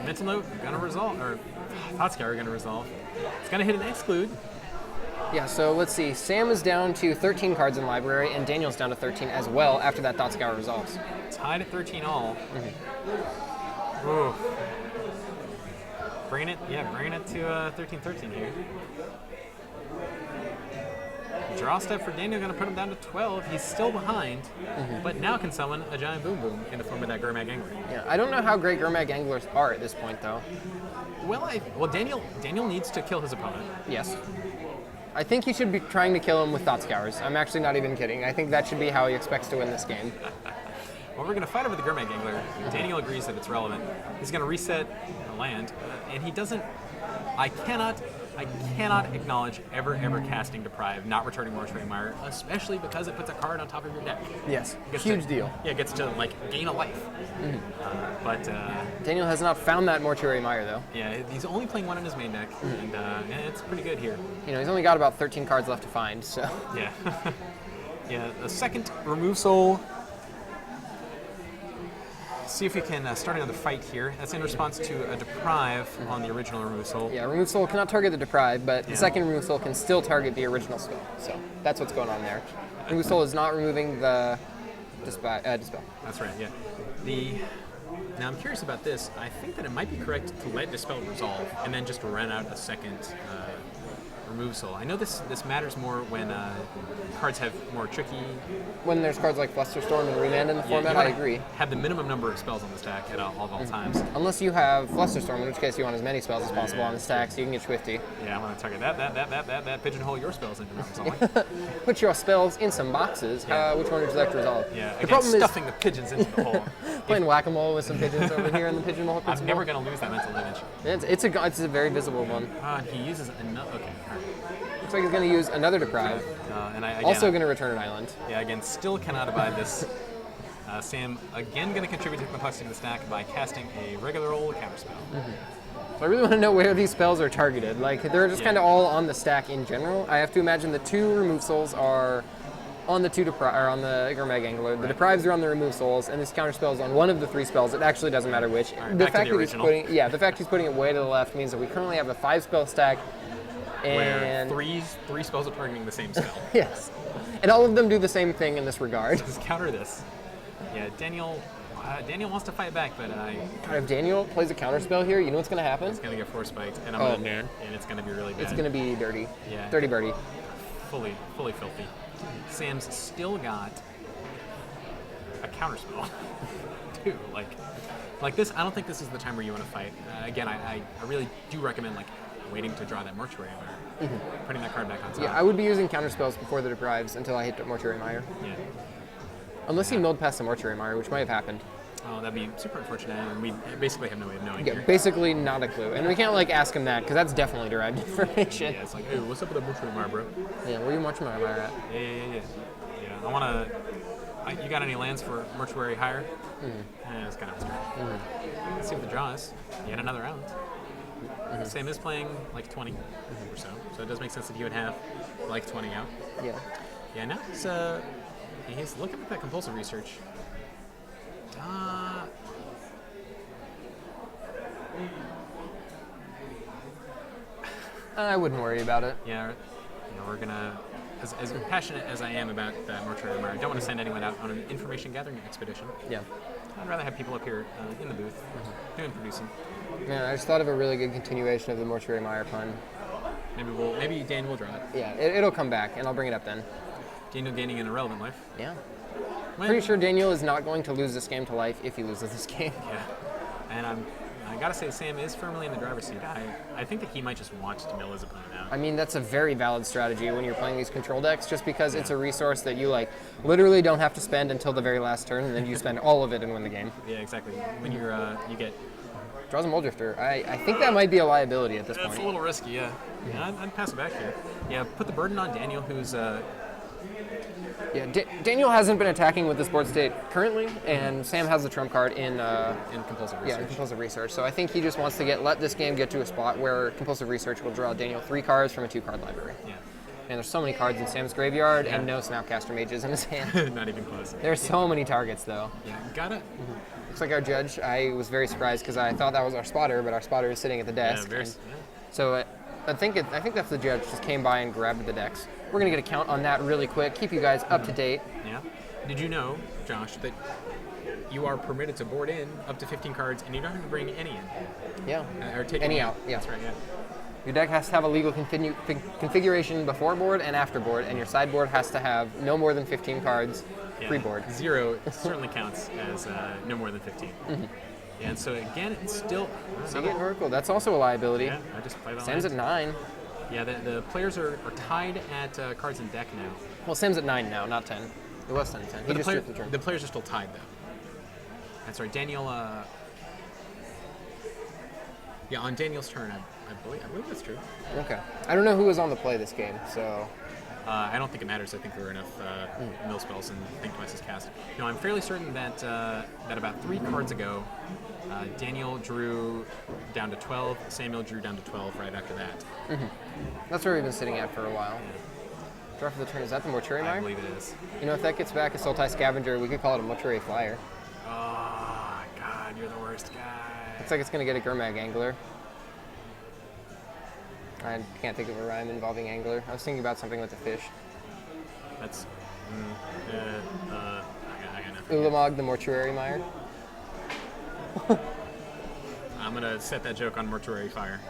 Mental Note, gonna resolve, or Thought Scour gonna resolve. It's gonna hit an exclude. Yeah, so let's see. Sam is down to 13 cards in library, and Daniel's down to 13 as well after that Thought Scour resolves. Tied at 13 all. Ooh. Bringing it to 13-13 here. Draw step for Daniel, gonna put him down to 12. He's still behind, but now can summon a giant Boom Boom in the form of that Gurmag Angler. Yeah, I don't know how great Gurmag Anglers are at this point, though. Well, Daniel needs to kill his opponent. Yes. I think he should be trying to kill him with Thought Scours. I'm actually not even kidding. I think that should be how he expects to win this game. Well, we're going to fight over the Gurmag Angler. Daniel agrees that it's relevant. He's going to reset the land, and he doesn't... I cannot acknowledge ever casting Deprive, not returning Mortuary Mire, especially because it puts a card on top of your deck. Yes, huge deal. Yeah, it gets to, gain a life. But... Daniel has not found that Mortuary Mire, though. Yeah, he's only playing one in his main deck, and it's pretty good here. You know, he's only got about 13 cards left to find, so... Yeah. Yeah, the second Remove Soul... See if we can start another fight here. That's in response to a Deprive on the original Remove Soul. Yeah, Remove Soul cannot target the Deprive, but the second Remove Soul can still target the original spell. So that's what's going on there. Remove Soul is not removing the Dispel. That's right, yeah. Now I'm curious about this. I think that it might be correct to let Dispel resolve and then just run out a second Remove Soul. I know this matters more when cards have more tricky... When there's cards like Flusterstorm and Remand in the format, I agree. Have the minimum number of spells on the stack at all times. Unless you have Flusterstorm, in which case you want as many spells as possible on the stack so you can get Swifty. Yeah, I want to target that, pigeonhole your spells into resolve. Put your spells in some boxes. Yeah. Which one would you like to resolve? Yeah, the again, problem stuffing the pigeons into the hole. Playing whack-a-mole with some pigeons over here in the pigeonhole. I'm never going to lose that mental image. It's a very visible one. He uses another... Okay, all right. Looks like he's going to use another Deprive. Also going to return an island. Yeah, again, still cannot abide this. Sam, again, going to contribute to the complexity of the stack by casting a regular old counterspell. So I really want to know where these spells are targeted. Like, they're just kind of all on the stack in general. I have to imagine the two Remove Souls are on the on the Gurmag Angler. The Deprives are on the Remove Souls, and this counterspell is on one of the three spells. It actually doesn't matter which. Right, the fact that the fact he's putting it way to the left means that we currently have a 5-spell stack. And where three spells are targeting the same spell. Yes. And all of them do the same thing in this regard. Just counter this. Yeah, Daniel, Daniel wants to fight back, but If Daniel plays a counterspell here, you know what's going to happen? it's going to get force spiked, and man. and it's going to be really bad. It's going to be dirty. Yeah. Dirty birdie. fully filthy. Sam's still got a counterspell. Dude, like this, I don't think this is the time where you want to fight. Again, I really do recommend like waiting to draw that Mortuary Mire, putting that card back on top. Yeah, I would be using counterspells before the Deprives until I hit Mortuary Mire. Yeah. Unless he milled past the Mortuary Mire, which might have happened. Oh, that'd be super unfortunate, and we basically have no way of knowing Yeah, here. basically not a clue. And we can't like ask him that, because that's definitely derived information. Yeah, it's like, hey, what's up with the Mortuary Mire, bro? Yeah, where are you Mortuary Mire at? Yeah. I want to... You got any lands for Mortuary higher? It's kind of a stretch. Let's see what the draw is. Yet another round. Sam is playing like 20 or so it does make sense that he would have like 20 out. Yeah. Yeah, now he's looking at that compulsive research. I wouldn't worry about it. Yeah, we're gonna, as passionate as I am about that Mortuary Mire, I don't want to send anyone out on an information gathering expedition. Yeah. I'd rather have people up here in the booth doing producing. Man, I just thought of a really good continuation of the Mortuary Mire pun. Maybe Dan will draw it. Yeah, it'll come back, and I'll bring it up then. Daniel gaining an irrelevant life. Yeah. Pretty sure Daniel is not going to lose this game to life if he loses this game. Yeah. And I gotta say, Sam is firmly in the driver's seat. I think that he might just want to mill his opponent out. I mean, that's a very valid strategy when you're playing these control decks, just because it's a resource that you like literally don't have to spend until the very last turn, and then you spend all of it and win the game. Yeah, exactly. When you get... Draws a Moldrifter. I think that might be a liability at this point. That's a little risky, yeah. I'd pass it back here. Yeah, put the burden on Daniel, who's... Yeah, Daniel hasn't been attacking with this board state currently, and Sam has the trump card in compulsive research. Yeah, in compulsive research. So I think he just wants to let this game get to a spot where compulsive research will draw Daniel 3 cards from a 2-card library. Yeah. And there's so many cards in Sam's graveyard, and no Snapcaster Mages in his hand. Not even close. There's so many targets, though. Yeah, got it. Looks like our judge. I was very surprised because I thought that was our spotter, but our spotter is sitting at the desk. So I think that's the judge. Just came by and grabbed the decks. We're gonna get a count on that really quick. Keep you guys up to date. Yeah. Did you know, Josh, that you are permitted to board in up to 15 cards, and you don't have to bring any in? Yeah. Or take any out. Yeah. That's right. Yeah. Your deck has to have a legal configuration before board and after board, and your sideboard has to have no more than 15 cards pre-board. 0 certainly counts as no more than 15. And so again, it's still... Seagate Oracle, that's also a liability. Yeah, I just played that. Sam's at 9. Yeah, the players are tied at cards in deck now. Well, Sam's at 9 now, not 10. It was 10 10. He just stripped the turn. The players are still tied, though. That's right. Daniel... yeah, on Daniel's turn, I believe that's true. Okay. I don't know who was on the play this game, so... I don't think it matters. I think there were enough mill spells and Think Twice is cast. No, I'm fairly certain that that about 3 cards ago, Daniel drew down to 12, Samuel drew down to 12 right after that. That's where we've been sitting at for a while. Draw for the turn. Is that the Mortuary Mire? I believe it is. You know, if that gets back a Sultai Scavenger, we could call it a Mortuary Flyer. Oh, God, you're the worst guy. Looks like it's going to get a Gurmag Angler. I can't think of a rhyme involving angler. I was thinking about something with a fish. That's... I got nothing. Ulamog, the Mortuary Mire. I'm going to set that joke on Mortuary Fire.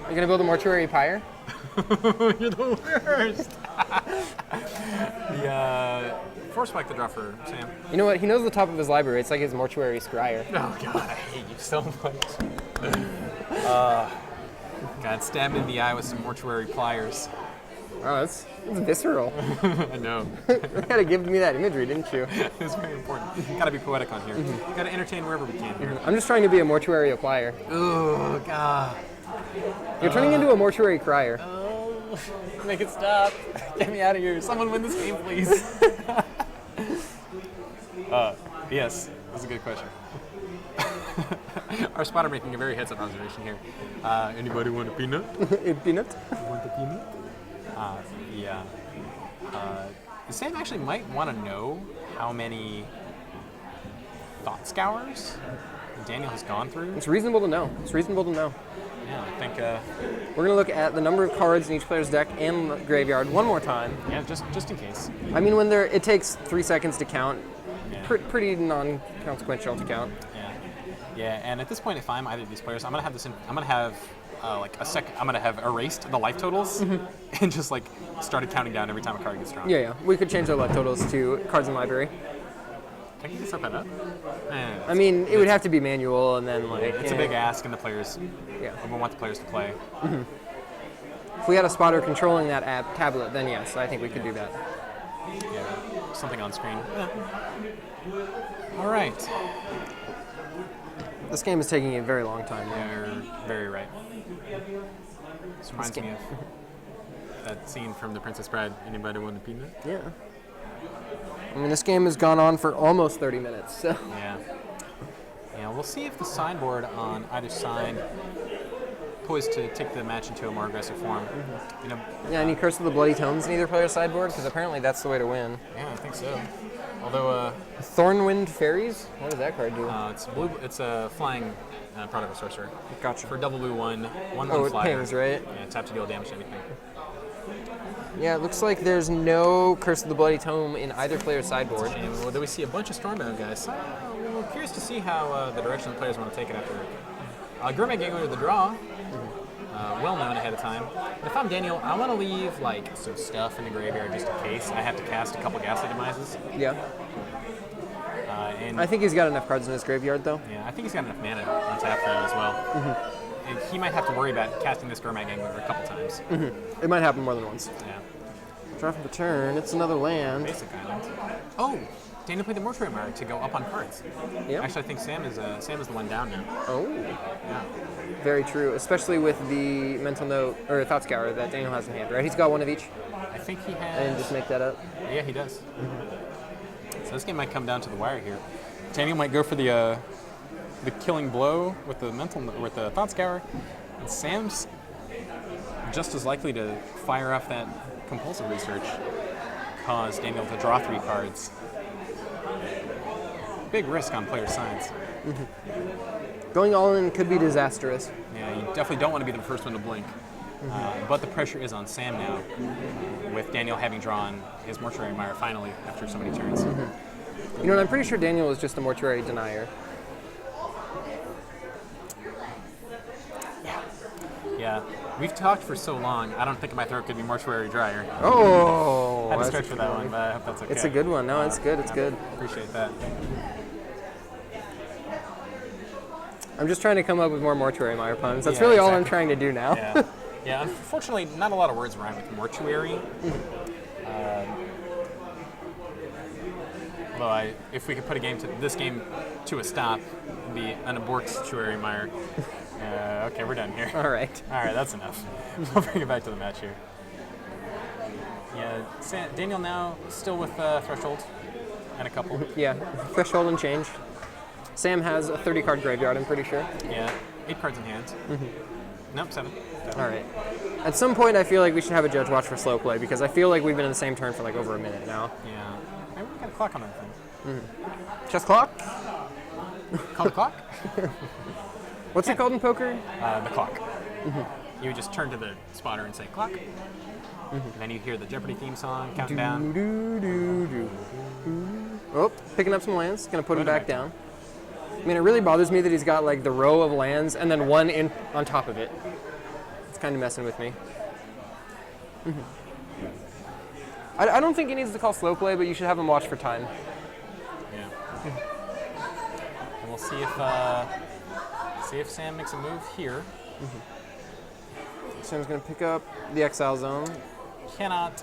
You're going to build a Mortuary Pyre? You're the worst. Force spike the draw for Sam. You know what? He knows the top of his library. It's like his Mortuary Scryer. Oh, God, I hate you so much. God, stab me in the eye with some mortuary pliers. Oh, that's visceral. I know. You had to give me that imagery, didn't you? It's very important. Gotta be poetic on here. Gotta entertain wherever we can here. I'm just trying to be a Mortuary Applier. Oh, God. You're turning into a Mortuary Crier. Oh, make it stop. Get me out of here. Someone win this game, please. Yes, that's a good question. Our spotter making a very heads-up observation here. Anybody want a peanut? A peanut? Want a peanut? Yeah. Sam actually might want to know how many Thought Scours Daniel has gone through. It's reasonable to know. Yeah, I think... We're going to look at the number of cards in each player's deck and graveyard one more time. Yeah, just in case. I mean, when it takes 3 seconds to count, Yeah. Pretty non-consequential to count. Yeah. Yeah, and at this point, if I'm either of these players, I'm gonna have I'm gonna have erased the life totals and just like started counting down every time a card gets drawn. Yeah. We could change our life totals to cards in library. Can you set that up? I mean, it would have to be manual, and then like it's a big ask, and the players. Yeah. We want the players to play. If we had a spotter controlling that app tablet, then yes, I think we could do that. Yeah, something on screen. Yeah. All right. This game is taking a very long time. You're very right. This reminds me of that scene from The Princess Bride. Anybody want to peanut? Yeah. I mean, this game has gone on for almost 30 minutes, so. Yeah. Yeah, we'll see if the sideboard on either side poised to take the match into a more aggressive form. You know. Yeah, any Curse of the Bloody Tomes in either player's sideboard? Because apparently that's the way to win. Yeah, I think so. Although, Thornwind Fairies? What does that card do? it's blue. It's a flying product of sorcerer. Gotcha. For double blue 1/1 Oh, it flyer. pings, right? Yeah, tap to deal damage to anything. Yeah, it looks like there's no Curse of the Bloody Tome in either player's sideboard. And well, then we see a bunch of Stormbound guys. We're curious to see how the direction the players want to take it after. Gurmag Gangler the draw, well known ahead of time. But if I'm Daniel, I want to leave like some stuff in the graveyard just in case I have to cast a couple Ghastly Demises. Yeah. And I think he's got enough cards in his graveyard, though. yeah, I think he's got enough mana on tap for him as well. And he might have to worry about casting this Gurmag Gangler a couple times. It might happen more than once. Yeah. Draw for the turn. It's another land. Basic island. Oh, Daniel played the Mortuary Mire to go up on cards. Yeah. Actually, I think Sam is the one down now. Oh. Yeah. Very true, especially with the mental note or thought scour that Daniel has in hand, right? He's got one of each. I think he I has. didn't just make that up. Yeah, he does. So this game might come down to the wire here. Daniel might go for the killing blow with the thought scour, and Sam's just as likely to fire off that compulsive research, cause Daniel to draw 3 cards. Big risk on player sides. Going all in could be disastrous. Yeah, you definitely don't want to be the first one to blink. But the pressure is on Sam now, with Daniel having drawn his Mortuary Mire finally after so many turns. You know, and I'm pretty sure Daniel was just a mortuary denier. Yeah, we've talked for so long, I don't think my throat could be Mortuary drier. Oh! I had to that's stretch for that one, but I hope that's okay. It's a good one. No, it's good. It's good. Appreciate that. I'm just trying to come up with more mortuary mire puns. That's Yeah, really all I'm exactly. trying to do now. Yeah. Yeah, unfortunately, not a lot of words rhyme with mortuary. Although if we could put this game to a stop, it'd be an abortuary mire. Okay, we're done here. All right. All right, that's enough. We'll bring it back to the match here. Yeah, Daniel now still with Threshold and a couple. Yeah, threshold and change. Sam has a 30-card graveyard, I'm pretty sure. Yeah, 8 cards in hand. Nope, 7. All right. At some point, I feel like we should have a judge watch for slow play because I feel like we've been in the same turn for like over a minute now. Yeah. Maybe we got a clock on that thing. Chess clock? Call the clock? What's it called in poker? The clock. You would just turn to the spotter and say clock. And then you hear the Jeopardy theme song, counting down. Oh, picking up some lands. Gonna put him back down. I mean, it really bothers me that he's got like the row of lands and then one in on top of it. It's kind of messing with me. I don't think he needs to call slow play, but you should have him watch for time. Yeah. And we'll see if Sam makes a move here. Sam's gonna pick up the exile zone. Cannot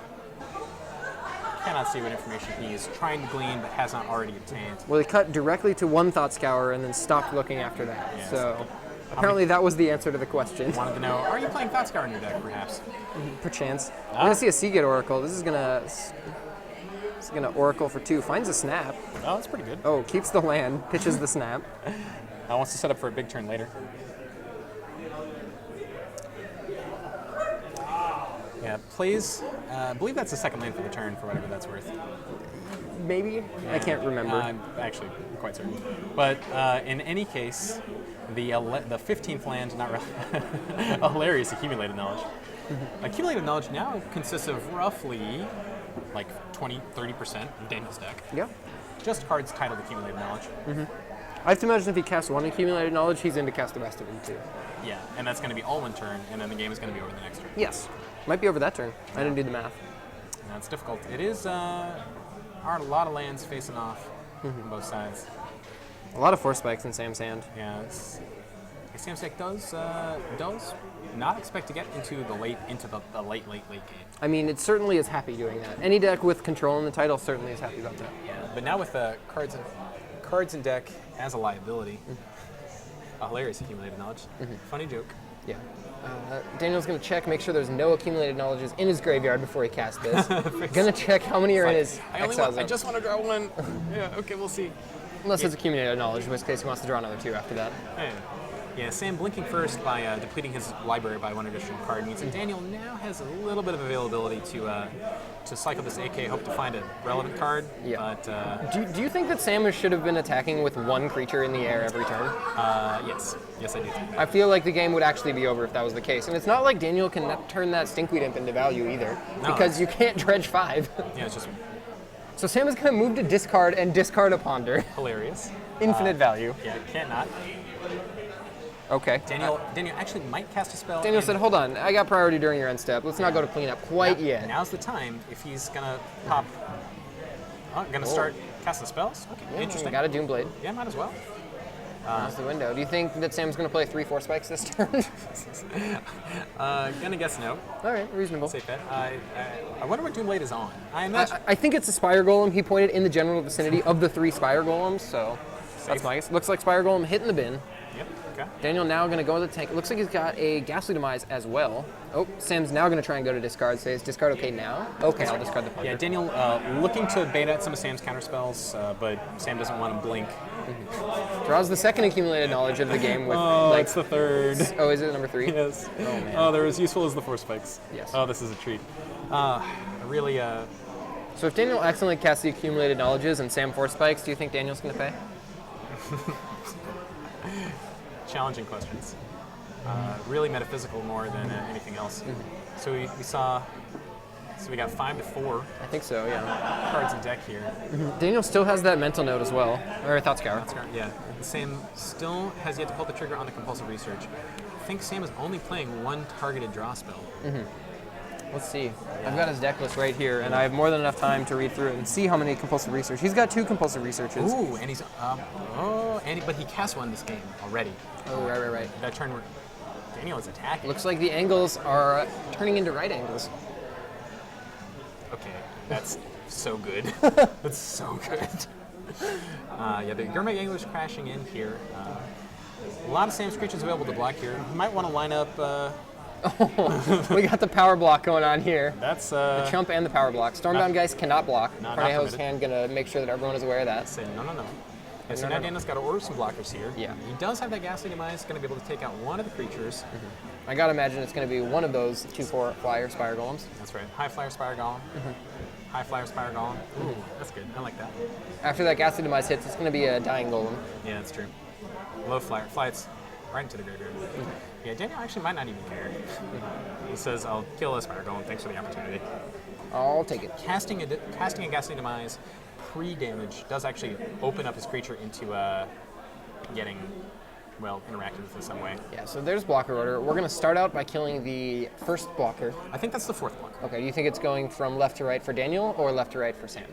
see what information he is trying to glean, but has not already obtained. Well, he cut directly to one thought scour and then stopped looking after that. Yes. So apparently that was the answer to the question. Wanted to know, are you playing Thought Scour in your deck, perhaps? Perchance. We're gonna see a Seagate Oracle. This is gonna Oracle for 2. Finds a snap. Oh, that's pretty good. Oh, keeps the land, pitches the snap. Wants to set up for a big turn later. Yeah, plays. I believe that's the second land for the turn, for whatever that's worth. Maybe? I can't remember. I'm actually quite certain. But in any case, the 15th land, not really, a hilarious accumulated knowledge. Accumulated knowledge now consists of roughly like 20-30% of Daniel's deck. Yeah. just cards titled Accumulated Knowledge. I have to imagine if he casts one accumulated knowledge, he's in to cast the rest of them too. Yeah, and that's going to be all one turn, and then the game is going to be over the next turn. Yes. Might be over that turn. I didn't do the math. And that's difficult. It is are a lot of lands facing off on both sides. A lot of force spikes in Sam's hand. Yeah, Sam's deck does not expect to get into the late game. I mean, it certainly is happy doing that. Any deck with control in the title certainly is happy about that. Yeah, but now with cards in deck as a liability, a hilarious accumulated knowledge. Funny joke. Yeah. Daniel's going to check, make sure there's no accumulated knowledges in his graveyard before he casts this. Going to check how many are in his exile zone. I just want to draw one. Yeah, okay, we'll see. Unless it's accumulated knowledge, in which case he wants to draw another 2 after that. Yeah, Sam blinking first by depleting his library by 1 additional card means that Daniel now has a little bit of availability to cycle this AK, hope to find a relevant card. Yeah. But do you think that Sam should have been attacking with 1 creature in the air every turn? yes, I do think that. I feel like the game would actually be over if that was the case. And it's not like Daniel can turn that Stinkweed Imp into value either, because you can't dredge 5. Yeah, it's just So Sam is going to move to discard and discard a Ponder. hilarious. Infinite value. Yeah, can't not. Okay. Daniel actually might cast a spell. Daniel said, hold on, I got priority during your end step. Let's not go to cleanup quite yet. Now's the time if he's gonna pop. Gonna start casting spells. Okay, Yeah, interesting. Got a Doomblade. Yeah, might as well. That's the window. Do you think that Sam's going to play 3 4 spikes this turn? Gonna guess no. All right, reasonable. Safe bet. I wonder what Doomblade is on. I imagine. I think it's a Spire Golem. He pointed in the general vicinity of the 3 Spire Golems, so that's my guess. Looks like Spire Golem hitting the bin. Yep. Okay. Daniel now going to go to the tank. It looks like he's got a Ghastly Demise as well. Oh, Sam's now going to try and go to discard. So is discard okay now? Okay, I'll discard the Ponder. Yeah, Daniel looking to bait out some of Sam's counter spells, but Sam doesn't want to blink. Draws the second accumulated knowledge of the game with It's the third. Oh, is it number 3? Yes. Oh man. Oh, they're as useful as the force spikes. Yes. Oh, this is a treat. Really. So if Daniel accidentally casts the accumulated knowledges and Sam 4 spikes, do you think Daniel's going to pay? Challenging questions. Really metaphysical more than anything else. So we saw. So we got 5 to 4 I think so, yeah. cards in deck here. Daniel still has that mental note as well, or Thought Scour. Yeah. Sam still has yet to pull the trigger on the compulsive research. I think Sam is only playing 1 targeted draw spell. Let's see. I've got his deck list right here, and I have more than enough time to read through it and see how many compulsive research. He's got 2 compulsive researches. Ooh, and he's but he cast 1 this game already. Oh, right. That turn where Daniel is attacking. Looks like the angles are turning into right angles. Okay, that's so good. That's so good. Yeah, the Gurmag Angler's crashing in here. A lot of Sam's creatures available to block here. You might want to line up. We got the power block going on here. That's the chump and the power block. Stormbound Geist cannot block. Not Cornejo's permitted. hand gonna make sure that everyone is aware of that. Say no. Yeah, so now Daniel's got to order some blockers here. Yeah. He does have that Ghastly Demise, going to be able to take out one of the creatures. I gotta imagine it's gonna be one of those 2/4 flyer Spire Golems. That's right. High Flyer Spire Golem. High Flyer Spire Golem. Ooh, that's good. I like that. After that Ghastly Demise hits, it's gonna be a Dying Golem. Yeah, that's true. Low Flyer. Flights right into the graveyard. Yeah, Daniel actually might not even care. He says, I'll kill a Spire Golem. Thanks for the opportunity. I'll take it. Casting a Ghastly Demise pre-damage does actually open up his creature into getting, well, interacted with in some way. Yeah, so there's blocker order. We're gonna start out by killing the first blocker. I think that's the 4th block. Okay, do you think it's going from left to right for Daniel or left to right for Sam?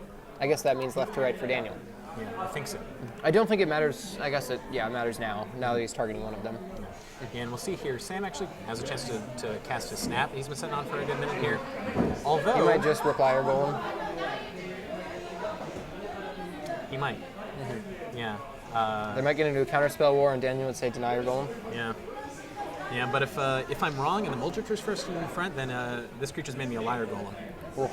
I guess that means left to right for Daniel. Yeah, I think so. I don't think it matters. I guess it matters now that he's targeting one of them. And we'll see here, Sam actually has a chance to cast his Snap. He's been sitting on for a good minute here. Although... He might just Replier Golem. He might. Yeah. They might get into a counterspell war and Daniel would say deny your Golem. Yeah. Yeah, but if I'm wrong and the Muldrifter's first in front, then this creature's made me a Liar Golem. Cool.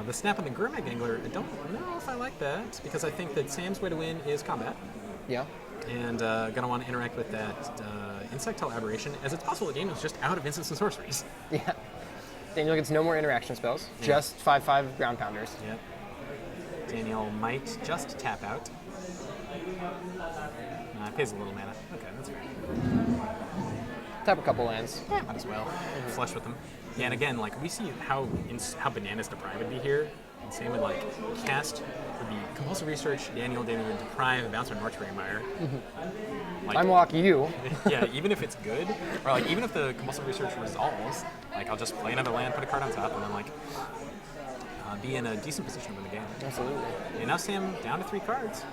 The Snap on the Gurmag Angler, I don't know if I like that, because I think that Sam's way to win is combat. Yeah. And gonna want to interact with that Insectile Aberration, as it's possible the game is just out of instants and sorceries. Yeah. Daniel gets no more interaction spells, just 5/5 ground pounders. Yep. Daniel might just tap out. Nah, it pays a little mana. Okay, that's fair. Tap a couple lands. Yeah, might as well. Flush with them. Yeah, and again, like we see how bananas Deprive would be here. And Sam would like cast would be Compulsive Research, Daniel would deprive, Bouncer, Nordspringemeyer. Like, Unlock you. yeah, even if it's good, or like even if the Compulsive Research resolves, like I'll just play another land, put a card on top, and then like be in a decent position to win the game. Absolutely. And now Sam down to 3 cards.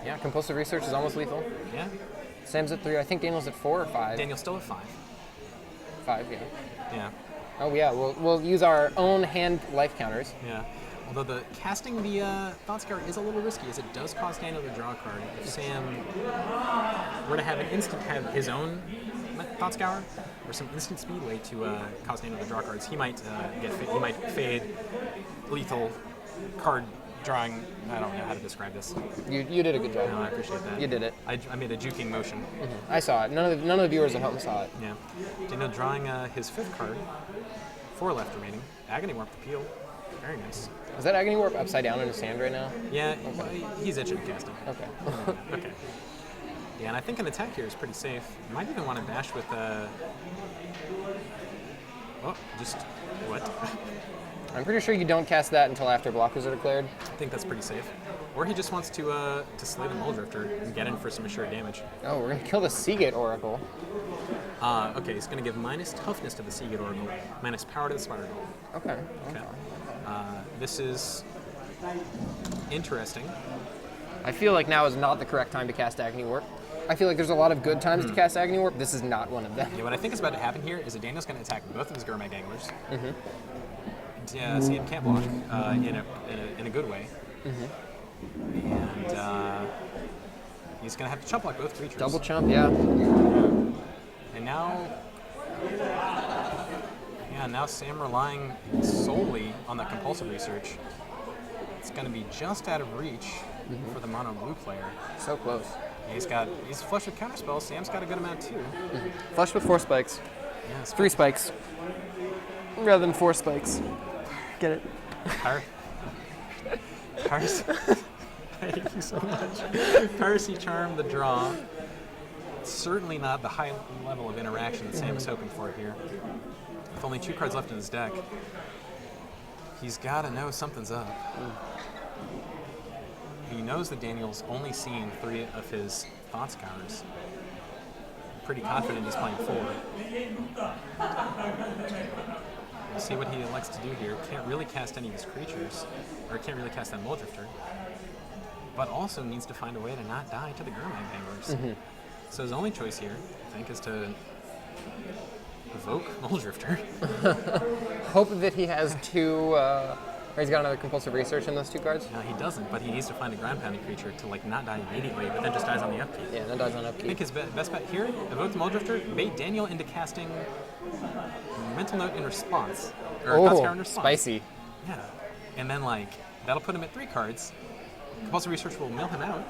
Yeah, Compulsive Research is almost lethal. Yeah. Sam's at 3. I think Daniel's at 4 or 5. Daniel's still at 5. 5, yeah. Yeah. Oh yeah, we'll use our own hand life counters. Yeah. Although the casting the Thought Scour is a little risky, as it does cause Daniel to draw a card. If Sam were to have his own Thought Scour, or some instant speed way to cause Daniel to draw cards, he might fade lethal card drawing. I don't know how to describe this. You did a good job. No, I appreciate that. You did it. I made a juking motion. Mm-hmm. I saw it. None of the viewers at home saw it. Yeah. Daniel drawing his 5th card. 4 left remaining. Agony Warp Appeal. Very nice. Is that Agony Warp upside down in his hand right now? Yeah, he's itching to cast it. Okay. Okay. Yeah, and I think an attack here is pretty safe. You might even want to bash with just what? I'm pretty sure you don't cast that until after blockers are declared. I think that's pretty safe. Or he just wants to slay the Muldrifter and get in for some assured damage. Oh, we're gonna kill the Seagate Oracle. Okay, he's gonna give minus toughness to the Seagate Oracle, minus power to the Spiral. Okay. Okay. This is interesting. I feel like now is not the correct time to cast Agony Warp. I feel like there's a lot of good times to cast Agony Warp. This is not one of them. Yeah, what I think is about to happen here is that Daniel's going to attack both of his Gurmag Anglers. Yeah, Sam can't block in a good way. And he's going to have to chump block both creatures. Double chump, yeah. And now Sam relying solely on that Compulsive Research. It's going to be just out of reach for the mono blue player. So close. He's flush with counterspells. Sam's got a good amount too. Flush with 4 spikes. Yeah, 3 spikes. Rather than 4 spikes. Get it? Thank you so much. Piracy Charm, the draw. Certainly not the high level of interaction that Sam is hoping for here. With only 2 cards left in his deck, he's got to know something's up. He knows that Daniel's only seen 3 of his Thought Scours. Pretty confident he's playing 4. We'll see what he elects to do here. Can't really cast any of his creatures, or can't really cast that Muldrifter, but also needs to find a way to not die to the Gurmag Anglers. So his only choice here, I think, is to evoke Muldrifter. Hope that he has 2... Or he's got another Compulsive Research in those 2 cards? No, he doesn't, but he needs to find a ground pounding creature to not die immediately, but then just dies on the upkeep. Yeah, that dies on I upkeep. think his best bet here, evoke the Muldrifter, bait Daniel into casting Mental Note in response, or Thought Scour in response. Spicy. Yeah, and then that'll put him at 3 cards. Compulsive Research will mill him out.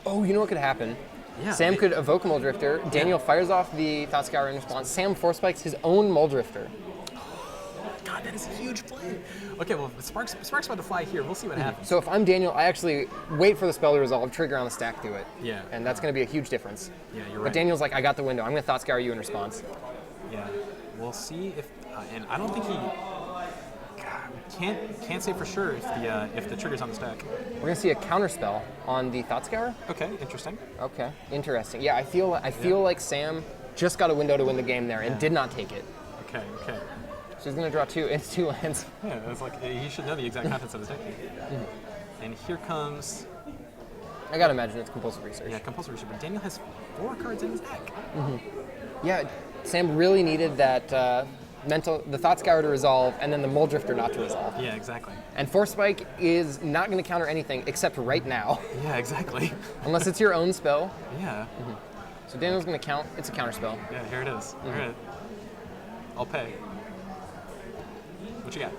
Oh, you know what could happen? Yeah, Sam could evoke Muldrifter, Daniel fires off the Thought Scour in response, Sam 4 spikes his own Muldrifter. God, that is a huge play. Okay, well, Spark's about to fly here. We'll see what happens. So if I'm Daniel, I actually wait for the spell to resolve, trigger on the stack, do it. Yeah. And that's going to be a huge difference. Yeah, you're right. But Daniel's like, I got the window. I'm going to Thought Scour you in response. Yeah. We'll see if, and I don't think he. God, can't say for sure if the trigger's on the stack. We're going to see a counter spell on the Thought Scour. Okay, interesting. Okay, interesting. Yeah, I feel like Sam just got a window to win the game there and did not take it. Okay. So he's going to draw 2. It's 2 lands. Yeah, it's like he should know the exact contents of his deck. And here comes. I gotta imagine it's Compulsive Research. Yeah, Compulsive Research. But Daniel has 4 cards in his deck. Yeah, Sam really needed that the Thought Scour to resolve and then the Muldrifter not to resolve. Yeah, exactly. And 4 spike is not going to counter anything except right now. Yeah, exactly. Unless it's your own spell. Yeah. So Daniel's going to count. It's a counter spell. Yeah, here it is. All right. I'll pay. What you got?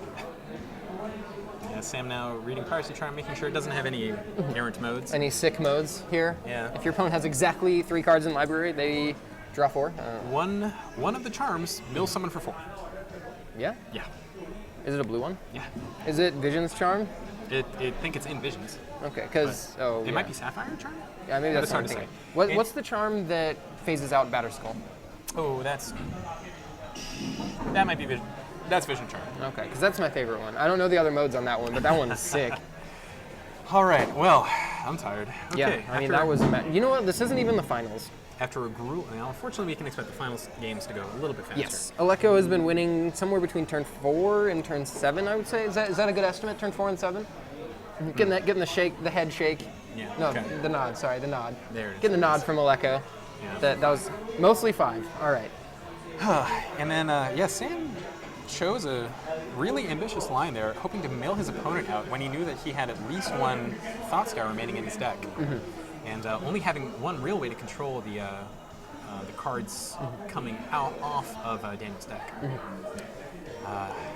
Yeah, Sam now reading Piracy Charm, making sure it doesn't have any errant modes. Any sick modes here? Yeah. If your opponent has exactly 3 cards in library, they draw 4. One of the charms mill summon for 4. Yeah? Yeah. Is it a blue one? Yeah. Is it Vision's Charm? I think it's in Visions. Okay, because... It might be Sapphire Charm? Yeah, maybe that's hard what to I'm say. thinking. What's the charm that phases out Batterskull? Oh, that might be Vision. That's Vision Charm. Okay, because that's my favorite one. I don't know the other modes on that one, but that one's sick. All right. Well, I'm tired. Okay. Yeah, I mean, that was you know what? This isn't even the finals. After a grueling, unfortunately, we can expect the finals games to go a little bit faster. Yes. Aleko has been winning somewhere between turn 4 and turn 7, I would say. Is that a good estimate, turn 4 and 7? Getting the shake, the head shake. Yeah. No, okay. the nod, sorry, the nod. There it is. Getting the nod from Aleko. Yeah. That was mostly 5. All right. And then, Sam chose a really ambitious line there, hoping to mail his opponent out when he knew that he had at least one Thought Scour remaining in his deck. And only having one real way to control the cards coming out off of Daniel's deck.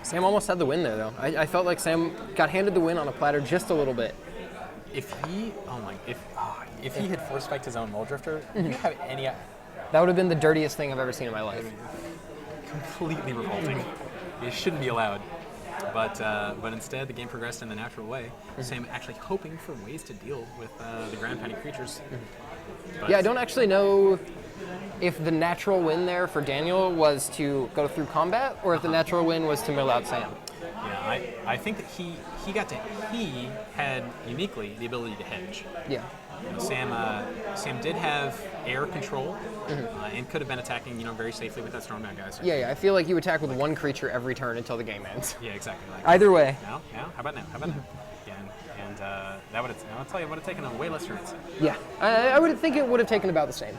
Sam almost had the win there, though. I felt like Sam got handed the win on a platter just a little bit. If he had force spiked his own Muldrifter, do you have any? That would have been the dirtiest thing I've ever seen in my life. Completely revolting. It shouldn't be allowed. But instead, the game progressed in the natural way. Sam actually hoping for ways to deal with the ground pounding creatures. But Yeah, I don't actually know if the natural win there for Daniel was to go through combat, or if the natural win was to mill out Sam. Yeah, I think that he had uniquely the ability to hedge. Yeah. You know, Sam did have air control and could have been attacking very safely with that Stormbound guys. Yeah, I feel like you attack with one creature every turn until the game ends. Yeah, exactly. Like, Either way. Now, how about now? Yeah, and that would I'll tell you, would have taken a way less turns. Yeah, I would think it would have taken about the same.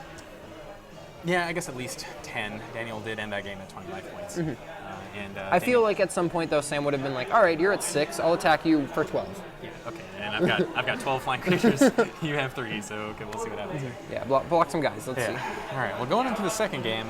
Yeah, I guess at least 10. Daniel did end that game at 25 points. I feel like at some point though, Sam would have been like, "All right, you're at 6. I'll attack you for 12." Yeah, okay. And I've got 12 flying creatures. You have 3, so okay, we'll see what happens. Yeah, block some guys. Let's see. All right. Well, going into the second game,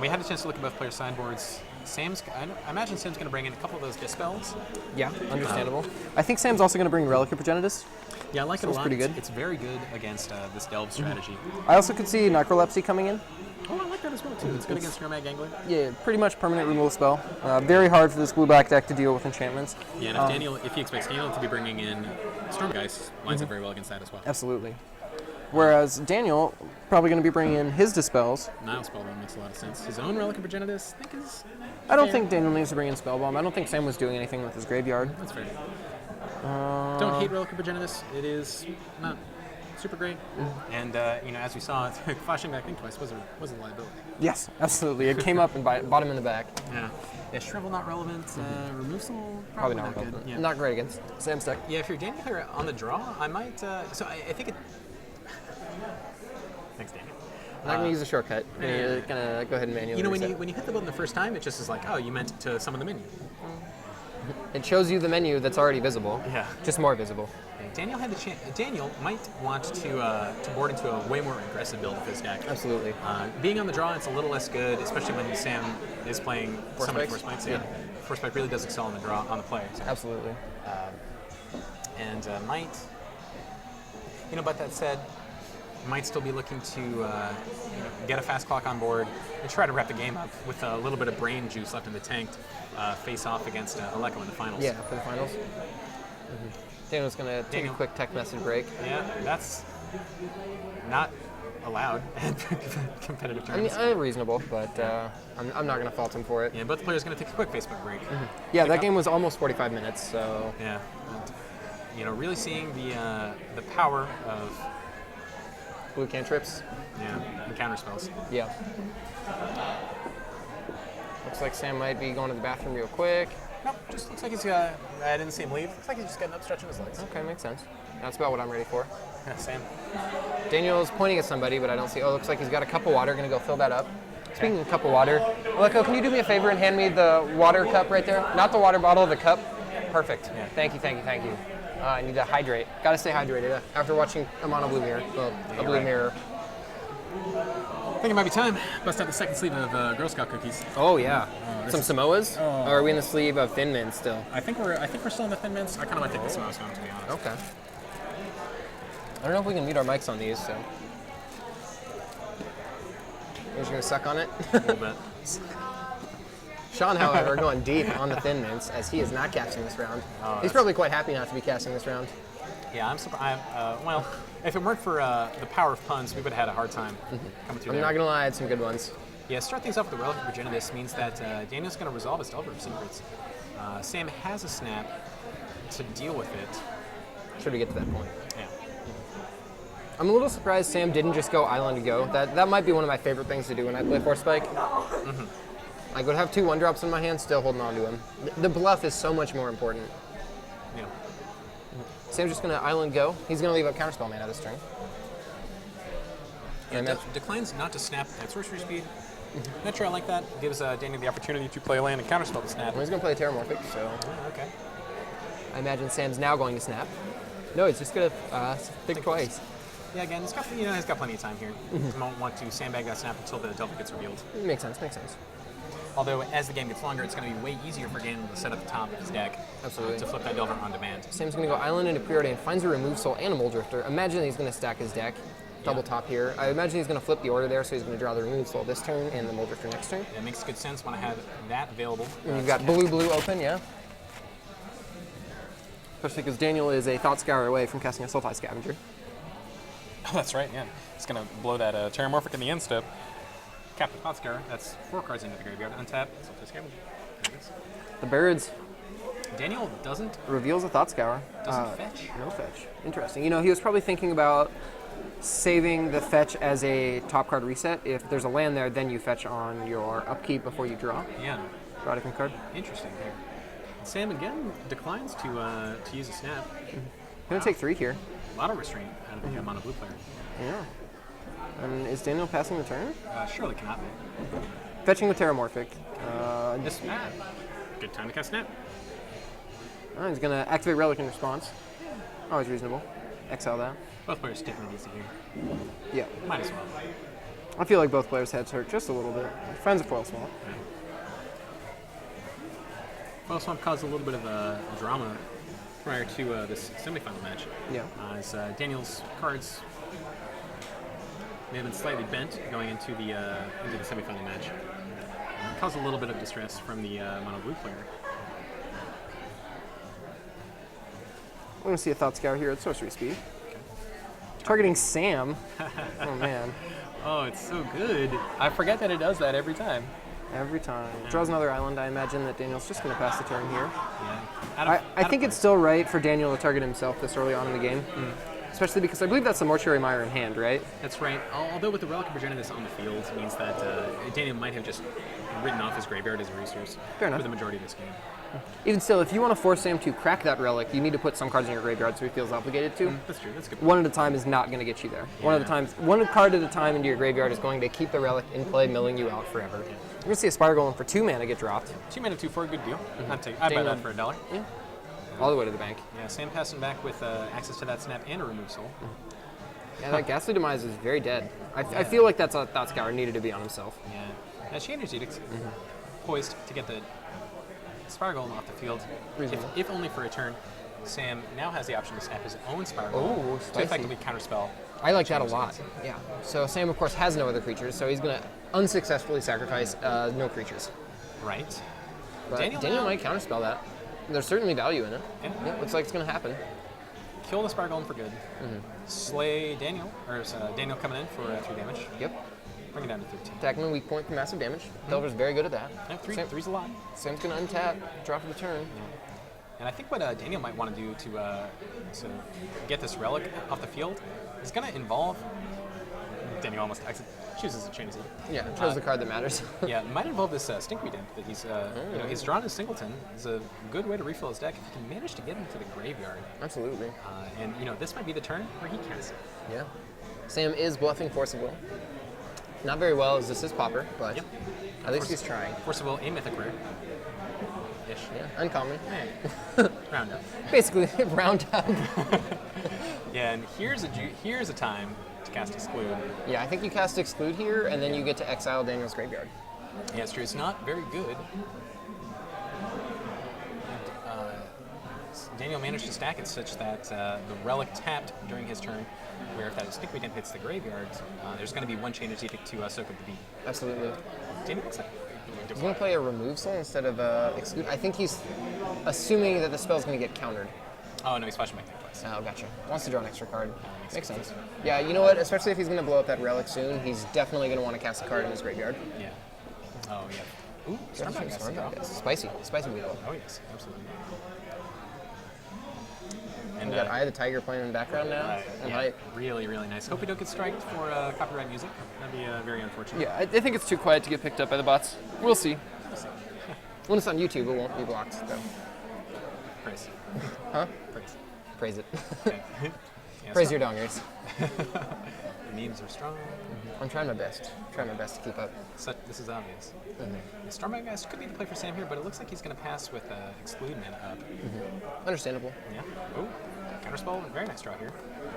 we had a chance to look at both players' sideboards. I imagine Sam's going to bring in a couple of those dispels. Yeah, understandable. I think Sam's also going to bring Relic of Progenitus. Yeah, I like it a lot. Pretty good. It's very good against this Delve strategy. I also could see Necrolepsy coming in. Oh, I like that as well too. It's good against Nomad Gangler. Yeah, pretty much permanent removal spell. Very hard for this blue-black deck to deal with enchantments. Yeah, and if he expects Daniel to be bringing in Stormgeist, lines up very well against that as well. Absolutely. Whereas Daniel probably going to be bringing in his dispels. Nile Spellbomb makes a lot of sense. His own Relic of Progenitus, I think is. I don't think Daniel needs to bring in Spellbomb. I don't think Sam was doing anything with his graveyard. That's fair. Don't hate Relic of Progenitus. It is not super great. And as we saw, flashing back in twice was a liability. Yes, absolutely. It came up and bought him in the back. Yeah. Yeah, Shrivel not relevant. Removal Probably not good. relevant. Yeah. Not great against Sam's deck. Yeah, if you're Daniel here on the draw, I might. I think it. Thanks, Daniel. I'm not going to use a shortcut. I'm going to go ahead and manually reset. when you hit the button the first time, it just is like, oh, you meant to summon the menu. It shows you the menu that's already visible. Yeah. Just more visible. Daniel had the chance. Daniel might want to board into a way more aggressive build of his deck. Absolutely. Being on the draw, it's a little less good, especially when Sam is playing so many Force Spikes. Yeah. Force Spike really does excel on the draw on the play. So. Absolutely. And might. But that said, might still be looking to get a fast clock on board and try to wrap the game up with a little bit of brain juice left in the tank to face off against Aleko in the finals. Yeah, for the finals. Daniel's going to take a quick tech message break. Yeah, that's not allowed at competitive terms. I mean, reasonable, but I'm not going to fault him for it. Yeah, both players going to take a quick Facebook break. Yeah, that game was almost 45 minutes, so... Yeah. And, really seeing the power of... Blue cantrips. Yeah, and counter spells. Yeah. Looks like Sam might be going to the bathroom real quick. Nope, just looks like he's I didn't see him leave. Looks like he's just getting up, stretching his legs. Okay, makes sense. That's about what I'm ready for. Yeah, Sam. Daniel's pointing at somebody, but I don't see... Oh, looks like he's got a cup of water. Going to go fill that up. Speaking of cup of water, Aleko, can you do me a favor and hand me the water cup right there? Not the water bottle, the cup. Perfect. Yeah. Thank you. I need to hydrate. Got to stay hydrated after watching a mono blue mirror. Well, a blue mirror. I think it might be time. Bust out the second sleeve of Girl Scout cookies. Oh yeah. Some Samoas? Or are we in the sleeve of Thin Mint still? I think we're still in the Thin Mints. I kind of might take the Samoas home, to be honest. Okay. I don't know if we can mute our mics on these, so. You're just gonna suck on it? A little bit. Sean, however, going deep on the Thin Mints as he is not casting this round. He's probably quite happy not to be casting this round. Yeah, I'm surprised. Well, if it weren't for the power of puns, we would have had a hard time coming through. I'm not gonna lie, I had some good ones. Yeah, start things off with the Relic of Progenitus means that Daniel's going to resolve his Delver of Secrets. Sam has a snap to deal with it. should we get to that point. Yeah. I'm a little surprised Sam didn't just go Island Go. That might be one of my favorite things to do when I play Force Spike. I could have 2 1-drops in my hand, still holding on to him. The bluff is so much more important. Yeah. Sam's just going to Island Go. He's going to leave up Counterspell mana this turn. Yeah, declines not to snap at sorcery speed. Not sure I like that. Gives Daniel the opportunity to play a land and counterspell to snap. Well, he's going to play Terramorphic, so Okay. I imagine Sam's now going to snap. No, he's just going to think twice. Yeah, again, he's got plenty of time here. He won't want to sandbag that snap until the Delver gets revealed. Makes sense, makes sense. Although, as the game gets longer, it's going to be way easier for Daniel to set up the top of his deck to flip that Delver on demand. Sam's going to go Island into Preordain, finds a Remove Soul and a Mole Drifter. Imagine he's going to stack his deck. Double top here. I imagine he's going to flip the order there, so he's going to draw the Remove Soul this turn and the Mole Drifter next turn. Yeah, it makes good sense when I have that available. And you've got blue open, yeah? Especially because Daniel is a Thought Scour away from casting a Sulfide Scavenger. Oh, that's right, yeah. It's going to blow that Terramorphic in the end step. Captain Thought Scour, that's 4 cards into the graveyard. Untap, Sulfide Scavenger. There it is. The birds. Daniel doesn't Reveals a Thought Scour. fetch. No fetch. Interesting. You know, he was probably thinking about saving the fetch as a top card reset. If there's a land there, then you fetch on your upkeep before you draw. Yeah. Draw a different card. Interesting here. Sam again declines to use a snap. Gonna take 3 here. A lot of restraint out of the mono blue player. Yeah. And is Daniel passing the turn? Surely cannot be. Fetching with Terramorphic. This snap. Good time to cast snap. He's gonna activate Relic in response. Always reasonable. Exile that. Both players sticking with easy here. Yeah. Might as well. I feel like both players' heads hurt just a little bit. Friends of Foil Swamp. Foil Swamp caused a little bit of drama prior to this semifinal match. Yeah. As Daniel's cards may have been slightly bent going into the semifinal match. Caused a little bit of distress from the mono blue player. We're going to see a Thought Scour here at sorcery speed. Okay. Targeting Sam. Oh, man. Oh, it's so good. I forget that it does that every time. Every time. Draws another island. I imagine that Daniel's just going to pass the turn here. Yeah. I think it's still right for Daniel to target himself this early on in the game. Especially because I believe that's the Mortuary Mire in hand, right? That's right. Although with the Relic of Progenitus on the field means that Daniel might have just written off his graveyard as a resource for the majority of this game. Even still, if you want to force Sam to crack that relic, you need to put some cards in your graveyard so he feels obligated to. That's true. That's good. One at a time is not going to get you there. Yeah. One card at a time into your graveyard is going to keep the relic in play, milling you out forever. Yeah. You're going to see a Spire Golem for 2 mana get dropped. 2 mana, 2/4, good deal. I'd buy that for $1. Yeah. All the way to the bank. Yeah, Sam passing back with access to that snap and a Remove Soul. Yeah, that Ghastly Demise is very dead. I feel like that's a Thought Scour needed to be on himself. Yeah. That Chander's Edict poised to get the Spire Golem off the field, if only for a turn. Sam now has the option to snap his own Spire Golem to effectively counterspell. I like that a lot. Yeah. So Sam, of course, has no other creatures, so he's going to unsuccessfully sacrifice no creatures. Right. But Daniel might counterspell that. There's certainly value in it. Yeah, looks like it's going to happen. Kill the Spire Golem for good. Slay Daniel, or Daniel coming in for 3 damage. Yep. Bring it down to 13. Attack him in weak point for massive damage. Delver's very good at that. Yeah, three's a lot. Sam's going to untap, draw for the turn. Yeah. And I think what Daniel might want to do to get this relic off the field is going to involve. Daniel almost chooses a Chain Seed. Yeah, chose the card that matters. Yeah, it might involve this Stinkweed Imp that he's drawn his Singleton. It's a good way to refill his deck if he can manage to get him to the graveyard. Absolutely. And this might be the turn where he casts it. Yeah. Sam is bluffing Force of Will. Not very well, as this is Pauper, but at least he's trying. Force of Will, a mythic rare. Ish. Yeah, uncommon. Hey. Round up. Basically, round up. Yeah, and here's a time to cast Exclude. Yeah, I think you cast Exclude here, and then you get to exile Daniel's graveyard. Yeah, it's true. It's not very good. Daniel managed to stack it such that the relic tapped during his turn, where if that Stinkweed Imp hits the graveyard, there's going to be one Chander's Edict to soak up the beat. Absolutely. Daniel looks like he's going to play a Remove Soul instead of Exclude. I think he's assuming that the spell's going to get countered. Oh, no, he's flashing back there twice. Oh, gotcha. Wants to draw an extra card. Makes sense. Yeah, you know what? Especially if he's going to blow up that relic soon, he's definitely going to want to cast a card in his graveyard. Yeah. Oh, yeah. Ooh, Stormback. Spicy. Spicy weasel. Oh, yes, absolutely. And we got Eye of the Tiger playing in the background now. yeah, really, really nice. Hope we don't get striked for copyright music. That'd be very unfortunate. Yeah, I think it's too quiet to get picked up by the bots. We'll see. When it's on YouTube, it won't be blocked, though. Praise. Huh? Praise. Praise it. Okay. Yeah, Praise your dongers. The memes are strong. I'm trying my best. Trying my best to keep up. This is obvious. The Stormbound guys could be the play for Sam here, but it looks like he's going to pass with Exclude mana up. Understandable. Yeah. Oh, counterspell. Very nice draw here.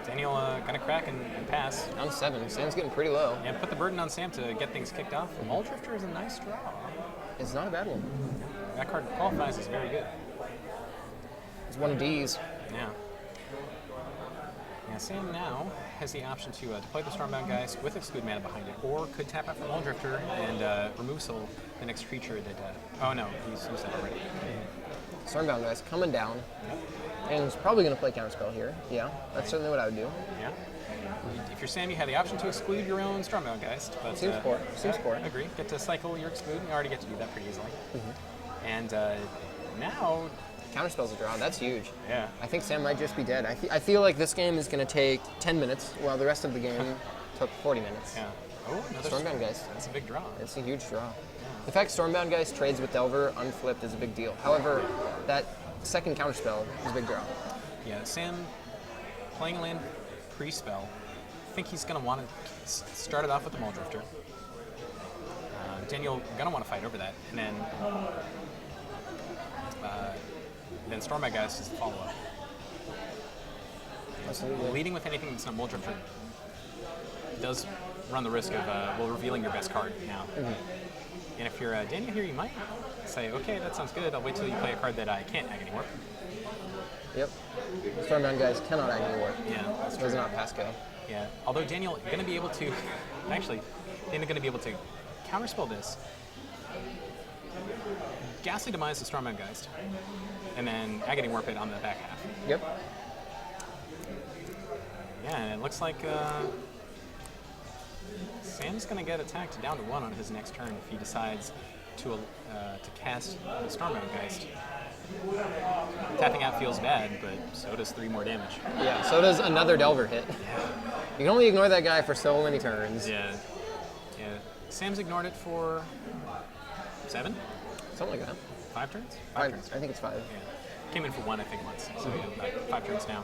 Daniel going to crack and pass. Down 7. Sam's getting pretty low. And put the burden on Sam to get things kicked off. Mole Drifter is a nice draw. It's not a bad one. That card qualifies as very good. It's one of D's. Yeah. Yeah, Sam now has the option to play the Stormbound Geist with Exclude mana behind it, or could tap out for Mole Drifter and remove Soul, the next creature that... oh no, he's used that already. Stormbound guys coming down. And he's probably going to play Counterspell here. Yeah, that's certainly what I would do. Yeah. If you're Sam, you have the option to exclude your own Stormbound Geist. But, Seems poor. Seems poor. I agree. Get to cycle your Exclude. You already get to do that pretty easily. And now... Counterspell's a draw. That's huge. Yeah. I think Sam might just be dead. I feel like this game is going to take 10 minutes, while the rest of the game took 40 minutes. Yeah. Oh, another Stormbound Geist. That's a big draw. It's a huge draw. The fact Stormbound Geist trades with Delver unflipped is a big deal. However, that second Counterspell is a big draw. Yeah, Sam playing land pre-spell. I think he's going to want to start it off with the Mole Drifter. Daniel going to want to fight over that, and then Stormbound Geist is the follow-up. Absolutely. Leading with anything that's not Mole Drifter does run the risk of revealing your best card now. And if you're Daniel here, you might say, okay, that sounds good. I'll wait till you play a card that I can't Agony Warp. Yep. Stormbound guys cannot Agony Warp. Yeah, that's It true. does not pass go. Yeah, although Daniel going to be able to, actually, Daniel going to be able to counterspell this, Ghastly Demise the Stormbound Geist, and then Agony Warp it on the back half. Yep. Yeah, and it looks like Sam's going to get attacked down to 1 on his next turn if he decides to cast the Stormbound Geist. Tapping out feels bad, but so does 3 more damage. Yeah, so does another Delver hit. You can only ignore that guy for so many turns. Yeah. Yeah. Sam's ignored it for 7? Something like that. 5 turns? 5 Five, turns. I think it's 5. Yeah. Came in for 1, I think, once. So yeah, about 5 turns now.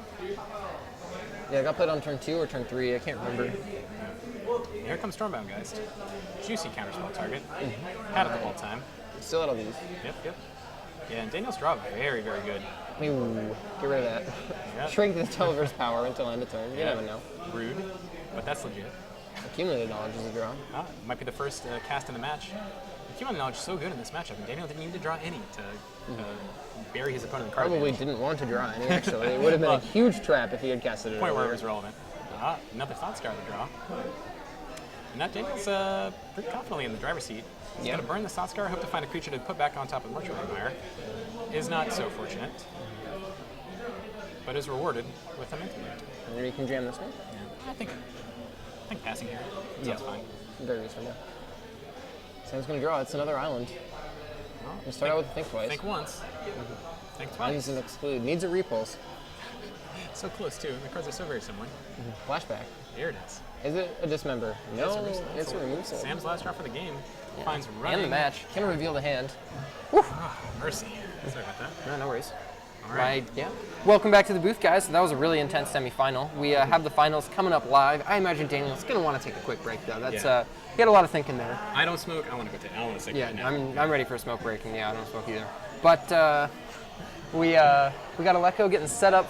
Yeah, I got played on turn 2 or turn 3. I can't remember. Here comes Stormbound Geist. Juicy counterspell target. Had it the whole time. Still out of these. Yep. Yeah, and Daniel's draw very, very good. Ooh, get rid of that. Yep. Shrink the Delver's power until end of turn. You never know. Rude, but that's legit. Accumulated knowledge is a draw. Might be the first cast in the match. Accumulated knowledge is so good in this matchup, and Daniel didn't need to draw any to bury his opponent in card Probably advantage. didn't want to draw any, actually. It would have been a huge trap if he had casted it Point where it earlier. was relevant. Another Thought Scar to draw. And that Daniel's pretty confidently in the driver's seat. He's going to burn the Thought Scar, hope to find a creature to put back on top of Mortuary Admirer. Is not so fortunate, but is rewarded with a Mental Note. And then you can jam this one. Yeah. I think passing here sounds fine. Very reasonable. Sam's going to draw. It's another island. You start out with Think Twice. Think once. Think Needs twice. an Exclude. Needs a Repulse. So close, too. The cards are so very similar. Flashback. Here it is. Is it a Dismember? No, it's a removal. Sam's last draw for the game finds And running. the match. Can reveal the hand. Mercy. Sorry about that. No worries. All right. Yeah. Welcome back to the booth, guys. That was a really intense semifinal. We have the finals coming up live. I imagine Daniel's going to want to take a quick break, though. That's he had a lot of thinking there. I don't smoke. I want to go take. I want to take. Yeah, right now. I'm ready for a smoke break, and yeah, I don't smoke either. But we got Aleko getting set up